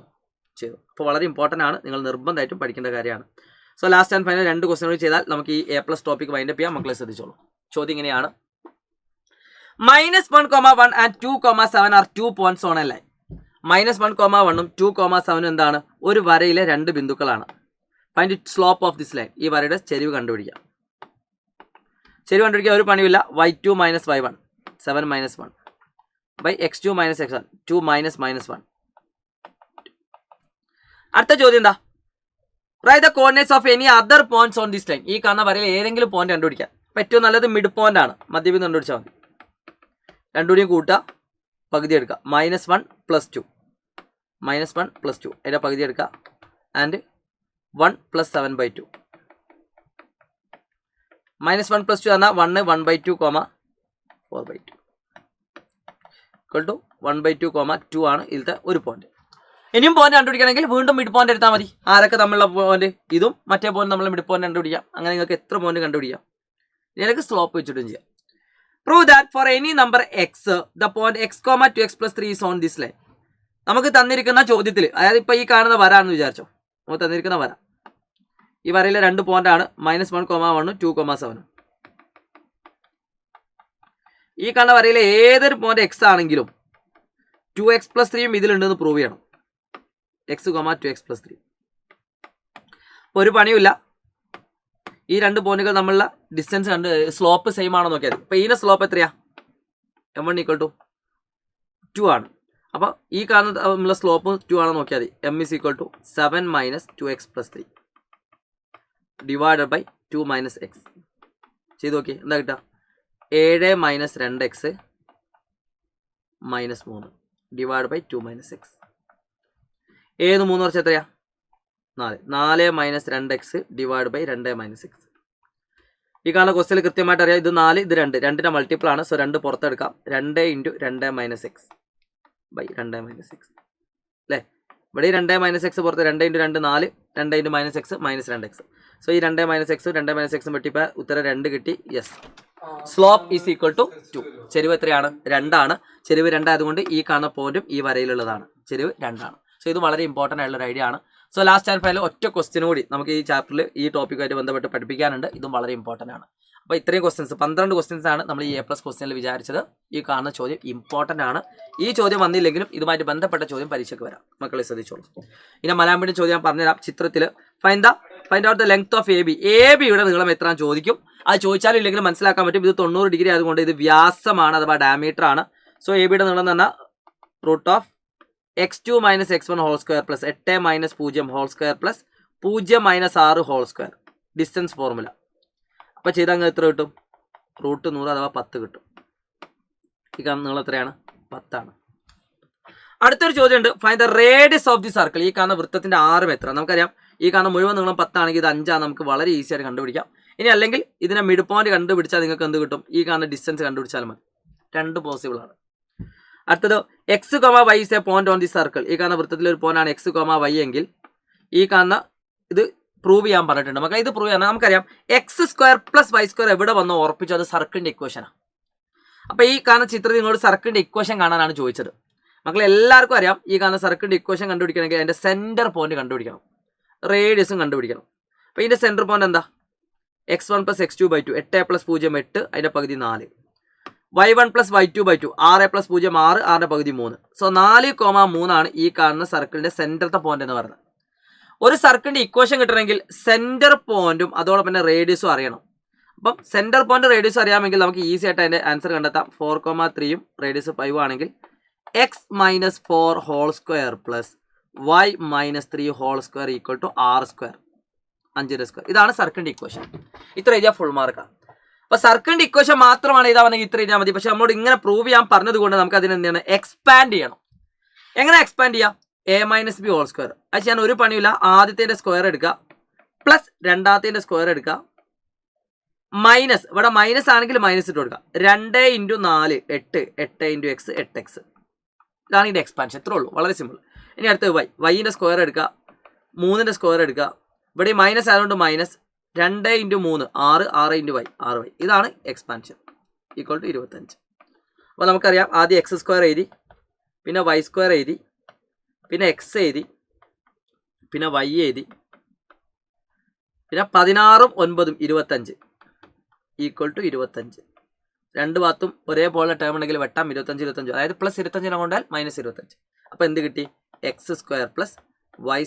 അപ്പോൾ വളരെ ഇമ്പോർട്ടൻ്റ് ആണ്, നിങ്ങൾ നിർബന്ധമായിട്ടും പഠിക്കേണ്ട കാര്യമാണ്. So last and final 2 question ചെയ്താൽ നമുക്ക് ഈ A+ ടോപ്പിക് വൈൻഡപ്പ് ചെയ്യാം. മക്കളെ ശ്രദ്ധിച്ചോളൂ. ചോദ്യം ഇങ്ങനെയാണ്, -1,1 and 2,7 are 2 points on a line. -1,1ഉം 2,7ഉം എന്താണ്, ഒരു വരയിലെ 2 ബിന്ദുക്കളാണ്. Find it slope of this line. ഈ വരയുടെ ചെരിവ് കണ്ടുപിടിക്കാം. ഒരു പണിയില്ല. y2 - y1 7 - 1 x2 - x1 2 - -1. അടുത്ത ചോദ്യം എന്താ, write the coordinates of any other points on this line. ഈ കാണുന്ന വരയിൽ ഏതെങ്കിലും പോയിന്റ് കണ്ടുപിടിക്കാം. അപ്പം ഏറ്റവും നല്ലത് മിഡ് പോയിന്റ് ആണ്. മധ്യബിന്ദു കണ്ടുപിടിച്ചാൽ മതി. രണ്ടും കൂടിയും കൂട്ടുക, പകുതി എടുക്കുക. -1 + 2 -1 + 2 അതിൻ്റെ പകുതി എടുക്കുക. ആൻഡ് 1 + 7/2 -1 + 2 എന്നാൽ 1 1/2, 4/2 1/2, 2 ആണ് ഇതിലത്തെ ഒരു പോയിന്റ്. ഇനിയും പോയിന്റ് കണ്ടുപിടിക്കണമെങ്കിൽ വീണ്ടും മിഡ് പോയിന്റ് എടുത്താൽ മതി. ആരൊക്കെ തമ്മിലുള്ള പോയിന്റ്? ഇതും മറ്റേ പോയിന്റ് നമ്മൾ മിഡ് പോയിന്റ് കണ്ടുപിടിക്കാം. അങ്ങനെ നിങ്ങൾക്ക് എത്ര പോയിന്റ് കണ്ടുപിടിക്കാം. ഇതിനൊക്കെ സ്ലോപ്പ് വെച്ചിട്ടും ചെയ്യാം. Prove that for any number X the point x, 2x + 3 is on this line. നമുക്ക് തന്നിരിക്കുന്ന ചോദ്യത്തിൽ, അതായത് ഇപ്പോൾ ഈ കാണുന്ന വരാണെന്ന് വിചാരിച്ചോ. നമുക്ക് തന്നിരിക്കുന്ന വര, ഈ വരയിലെ 2 പോയിന്റ് ആണ് -1, 1, 2, 7. ഈ കാണുന്ന വരയിലെ ഏതൊരു പോയിന്റ് എക്സ് ആണെങ്കിലും 2x + 3 ഇതിലുണ്ടെന്ന് പ്രൂവ് ചെയ്യണം. x, 2x + 3. ഒരു പണിയുമില്ല. ഈ 2 പോയിന്റുകൾ തമ്മിലുള്ള ഡിസ്റ്റൻസ് കണ്ട് സ്ലോപ്പ് സെയിം ആണോ നോക്കിയാൽ. അപ്പോൾ ഇതിൻ്റെ സ്ലോപ്പ് എത്രയാ? m1 = 2 ആണ്. അപ്പോൾ ഈ കാണുന്ന തമ്മിലുള്ള സ്ലോപ്പ് 2 ആണോ നോക്കിയാൽ മതി. m = 7 - 2x + 3 / 2 - x. ചെയ്ത് നോക്കി, എന്താ കിട്ടുക? 7 - 2x - 3 / 2 - x. 7 3 കുറച്ച് എത്രയാ? 4. 4 - 2x / 2 - x. ഈ കാണുന്ന ക്വസ്റ്റ്യനിൽ കൃത്യമായിട്ട് അറിയാം, ഇത് 4, ഇത് 2, 2ന്റെ മൾട്ടിപ്പിൾ ആണ്. സോ 2 പുറത്തെടുക്കാം. 2 × 2 - x / 2 - x അല്ലേ? ഇവിടെ 2 - x പുറത്ത് 2 × 2 4, 2 × -x -2x. സോ ഈ 2 - x 2 - x വെട്ടിപ്പോൾ ഉത്തരം 2 കിട്ടി. Yes, slope is equal to 2. ചെരിവ് എത്രയാണ്? 2 ആണ്. ചെരിവ് 2 ആയതുകൊണ്ട് ഈ കാണുന്ന പോയിന്റും ഈ വരയിലുള്ളതാണ്. ചെരിവ് 2 ആണ്. സോ ഇത് വളരെ ഇമ്പോർട്ടൻ്റ് ആയിട്ടുള്ള ഒരു ഐഡിയ ആണ്. സോ ലാസ്റ്റ് ആൻഡ് ഫൈനൽ ഒറ്റ ക്വസ്റ്റ്യൻ കൂടി നമുക്ക് ഈ ചാപ്റ്ററിൽ ഈ ടോപ്പിക്കുമായിട്ട് ബന്ധപ്പെട്ട് പഠിപ്പിക്കാനുണ്ട്. ഇതും വളരെ ഇമ്പോർട്ടൻ്റ് ആണ്. അപ്പോൾ ഇത്രയും ക്വസ്റ്റ്യൻസ് 12 ക്വസ്റ്റ്യൻസ് ആണ് നമ്മൾ ഈ A+ ക്വസ്റ്റ്യനിൽ വിചാരിച്ചത്. ഈ കാണുന്ന ചോദ്യം ഇമ്പോർട്ടൻ്റ് ആണ്. ഈ ചോദ്യം വന്നില്ലെങ്കിലും ഇതുമായിട്ട് ബന്ധപ്പെട്ട ചോദ്യം പരീക്ഷയ്ക്ക് വരാം. മക്കളെ ശ്രദ്ധിച്ചോളൂ. ഇനി മലയാളം ചോദ്യം ഞാൻ പറഞ്ഞുതരാം. ചിത്രത്തിൽ find out the length of AB. AB-യുടെ നീളം എത്രയാണ് ചോദിക്കും. അത് ചോദിച്ചാലും ഇല്ലെങ്കിലും മനസ്സിലാക്കാൻ പറ്റും. ഇത് 90 ഡിഗ്രി ആയതുകൊണ്ട് ഇത് വ്യാസമാണ്, അഥവാ ഡയമീറ്റർ ആണ്. സോ AB-യുടെ നീളം എന്ന് പറഞ്ഞാൽ √ x2 - x1 whole square + 8 - 0 whole square + 0 - 6 whole square. Distance formula. അപ്പോൾ ചെയ്താൽ അങ്ങ് എത്ര കിട്ടും? √100 അഥവാ 10 കിട്ടും. ഈ കാണുന്ന നീളം എത്രയാണ്? 10 ആണ്. അടുത്തൊരു ചോദ്യമുണ്ട്. Find the radius of the circle. ഈ കാണുന്ന വൃത്തത്തിന്റെ ആരം എത്ര? നമുക്കറിയാം ഈ കാണുന്ന മുഴുവൻ നീളം 10 ആണെങ്കിൽ ഇത് 5 ആണ്. നമുക്ക് വളരെ ഈസി ആയിട്ട് കണ്ടുപിടിക്കാം. ഇനി അല്ലെങ്കിൽ ഇതിനെ മിഡ് പോയിന്റ് കണ്ടുപിടിച്ചാൽ നിങ്ങൾക്ക് എന്ത് കിട്ടും? ഈ കാണുന്ന ഡിസ്റ്റൻസ് കണ്ടുപിടിച്ചാലും മതി. 2 പോസിബിൾ ആണ്. അടുത്തത് x, y is a point on the circle. ഈ കാണുന്ന വൃത്തത്തിൽ ഒരു പോയിന്റ് ആണ് x, y എങ്കിൽ ഈ കാണുന്ന ഇത് പ്രൂവ് ചെയ്യാൻ പറഞ്ഞിട്ടുണ്ട്. നമുക്ക് ഇത് പ്രൂവ് ചെയ്യാൻ നമുക്കറിയാം x² + y² എവിടെ വന്നോ ഉറപ്പിച്ചു, അത് സർക്കിളിന്റെ ഇക്വേഷനാണ്. അപ്പോൾ ഈ കാണുന്ന ചിത്രത്തിൽ നിങ്ങളോട് സർക്കിളിന്റെ ഇക്വേഷൻ കാണാനാണ് ചോദിച്ചത്. മക്കളെ എല്ലാവർക്കും അറിയാം ഈ കാണുന്ന സർക്കിളിന്റെ ഇക്വേഷൻ കണ്ടുപിടിക്കണമെങ്കിൽ അതിന്റെ സെന്റർ പോയിന്റ് കണ്ടുപിടിക്കണം, റേഡിയസും കണ്ടുപിടിക്കണം. അപ്പോൾ ഇതിന്റെ സെന്റർ പോയിന്റ് എന്താ? x1 + x2/2 8 + 0 8 അതിന്റെ പകുതി 4. y1 + y2/2 6 + 0 6 6ന്റെ പകുതി 3. സോ 4,3 ആണ് ഈ കാണുന്ന സർക്കിളിന്റെ സെന്ററത്തെ പോയിന്റ് എന്ന് പറയുന്നത്. ഒരു സർക്കിളിന്റെ ഇക്വേഷൻ കിട്ടണമെങ്കിൽ സെന്റർ പോയിന്റും അതോടൊപ്പം തന്നെ റേഡിയസും അറിയണം. അപ്പം സെന്റർ പോയിന്റ് റേഡിയസ് അറിയാമെങ്കിൽ നമുക്ക് ഈസി ആയിട്ട് അതിന്റെ ആൻസർ കണ്ടെത്താം. 4,3 റേഡിയസ് 5 ആണെങ്കിൽ x - 4 whole square + y - 3 whole square = r², 5². ഇതാണ് സർക്കിളിന്റെ ഇക്വേഷൻ. ഇത്ര എഴുതിയാൽ ഫുൾ മാർക്കാണ്. അപ്പോൾ സർക്കിളിന്റെ ഇക്വേഷൻ മാത്രമാണ് ഇതാവണമെങ്കിൽ ഇത്ര എഴുതിയാൽ മതി. പക്ഷെ നമ്മളോട് ഇങ്ങനെ പ്രൂവ് ചെയ്യാൻ പറഞ്ഞത് കൊണ്ട് നമുക്ക് അതിന് എന്താണ് എക്സ്പാൻഡ് ചെയ്യണം. എങ്ങനെ എക്സ്പാൻഡ് ചെയ്യാം? a - b whole square. അത് ചെയ്യാൻ ഒരു പണിയില്ല. ആദ്യത്തെ സ്ക്വയർ എടുക്കുക പ്ലസ് രണ്ടാമത്തെ സ്ക്വയർ എടുക്കുക മൈനസ്, ഇവിടെ മൈനസ് ആണെങ്കിൽ മൈനസ് ഇട്ട് കൊടുക്കുക. 2 × 4 8 8 × x 8x. ഇതാണ് ഇതിന്റെ എക്സ്പാൻഷൻ. ഇത്രേ ഉള്ളൂ, വളരെ സിമ്പിൾ. ഇനി അടുത്ത് വൈൻ്റെ സ്ക്വയർ എടുക്കുക, 3ന്റെ സ്ക്വയർ എടുക്കുക. ഇവിടെ മൈനസ് ആയതുകൊണ്ട് മൈനസ് 2 × 3 6 6 × y 6y. ഇതാണ് എക്സ്പാൻഷൻ = 25. അപ്പോൾ നമുക്കറിയാം ആദ്യം x² എഴുതി, പിന്നെ y² എഴുതി, പിന്നെ x എഴുതി, പിന്നെ y എഴുതി, പിന്നെ 16 9 25 = 25. രണ്ട് ഭാഗത്തും ഒരേപോലെ ടേം ഉണ്ടെങ്കിൽ വെട്ടാം. 25 25, അതായത് +25 കൊണ്ടാൽ -25. അപ്പോൾ എന്ത് കിട്ടി? x² + y²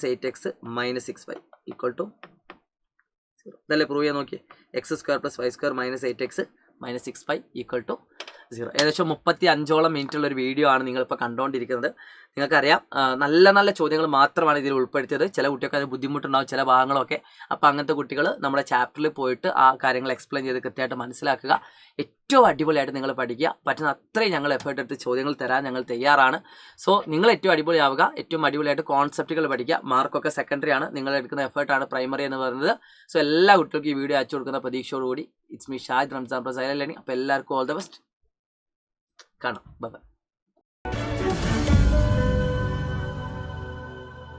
- 8x - 6y = 0. ഇതല്ലേ പ്രൂവ് ചെയ്യാൻ നോക്കിയേ. x² + y² - 8x - 6y = 0. ഏകദേശം 35ഓളം മിനിറ്റുള്ള ഒരു വീഡിയോ ആണ് നിങ്ങളിപ്പോൾ കണ്ടുകൊണ്ടിരിക്കുന്നത്. നിങ്ങൾക്കറിയാം നല്ല നല്ല ചോദ്യങ്ങൾ മാത്രമാണ് ഇതിൽ ഉൾപ്പെടുത്തിയത്. ചില കുട്ടികൾക്ക് അത് ബുദ്ധിമുട്ടുണ്ടാവും ചില ഭാഗങ്ങളൊക്കെ. അപ്പോൾ അങ്ങനത്തെ കുട്ടികൾ നമ്മുടെ ചാപ്റ്ററിൽ പോയിട്ട് ആ കാര്യങ്ങൾ എക്സ്പ്ലെയിൻ ചെയ്ത് കൃത്യമായിട്ട് മനസ്സിലാക്കുക. ഏറ്റവും അടിപൊളിയായിട്ട് നിങ്ങൾ പഠിക്കുക. പറ്റുന്ന അത്രയും ഞങ്ങൾ എഫേർട്ട് എടുത്ത് ചോദ്യങ്ങൾ തരാൻ ഞങ്ങൾ തയ്യാറാണ്. സോ നിങ്ങൾ ഏറ്റവും അടിപൊളിയാവുക. ഏറ്റവും അടിപൊളിയായിട്ട് കോൺസെപ്റ്റുകൾ പഠിക്കുക. മാർക്കൊക്കെ സെക്കൻഡറി ആണ്. നിങ്ങൾ എടുക്കുന്ന എഫേർട്ടാണ് പ്രൈമറി എന്ന് പറയുന്നത്. സോ എല്ലാ കുട്ടികൾക്കും ഈ വീഡിയോ അയച്ചു കൊടുക്കുന്ന പ്രതീക്ഷയോടുകൂടി it's me Shahid Ramzan Prasad learning. അപ്പോൾ എല്ലാവർക്കും ഓൾ ദ ബെസ്റ്റ്. കാണാം. ബൈ.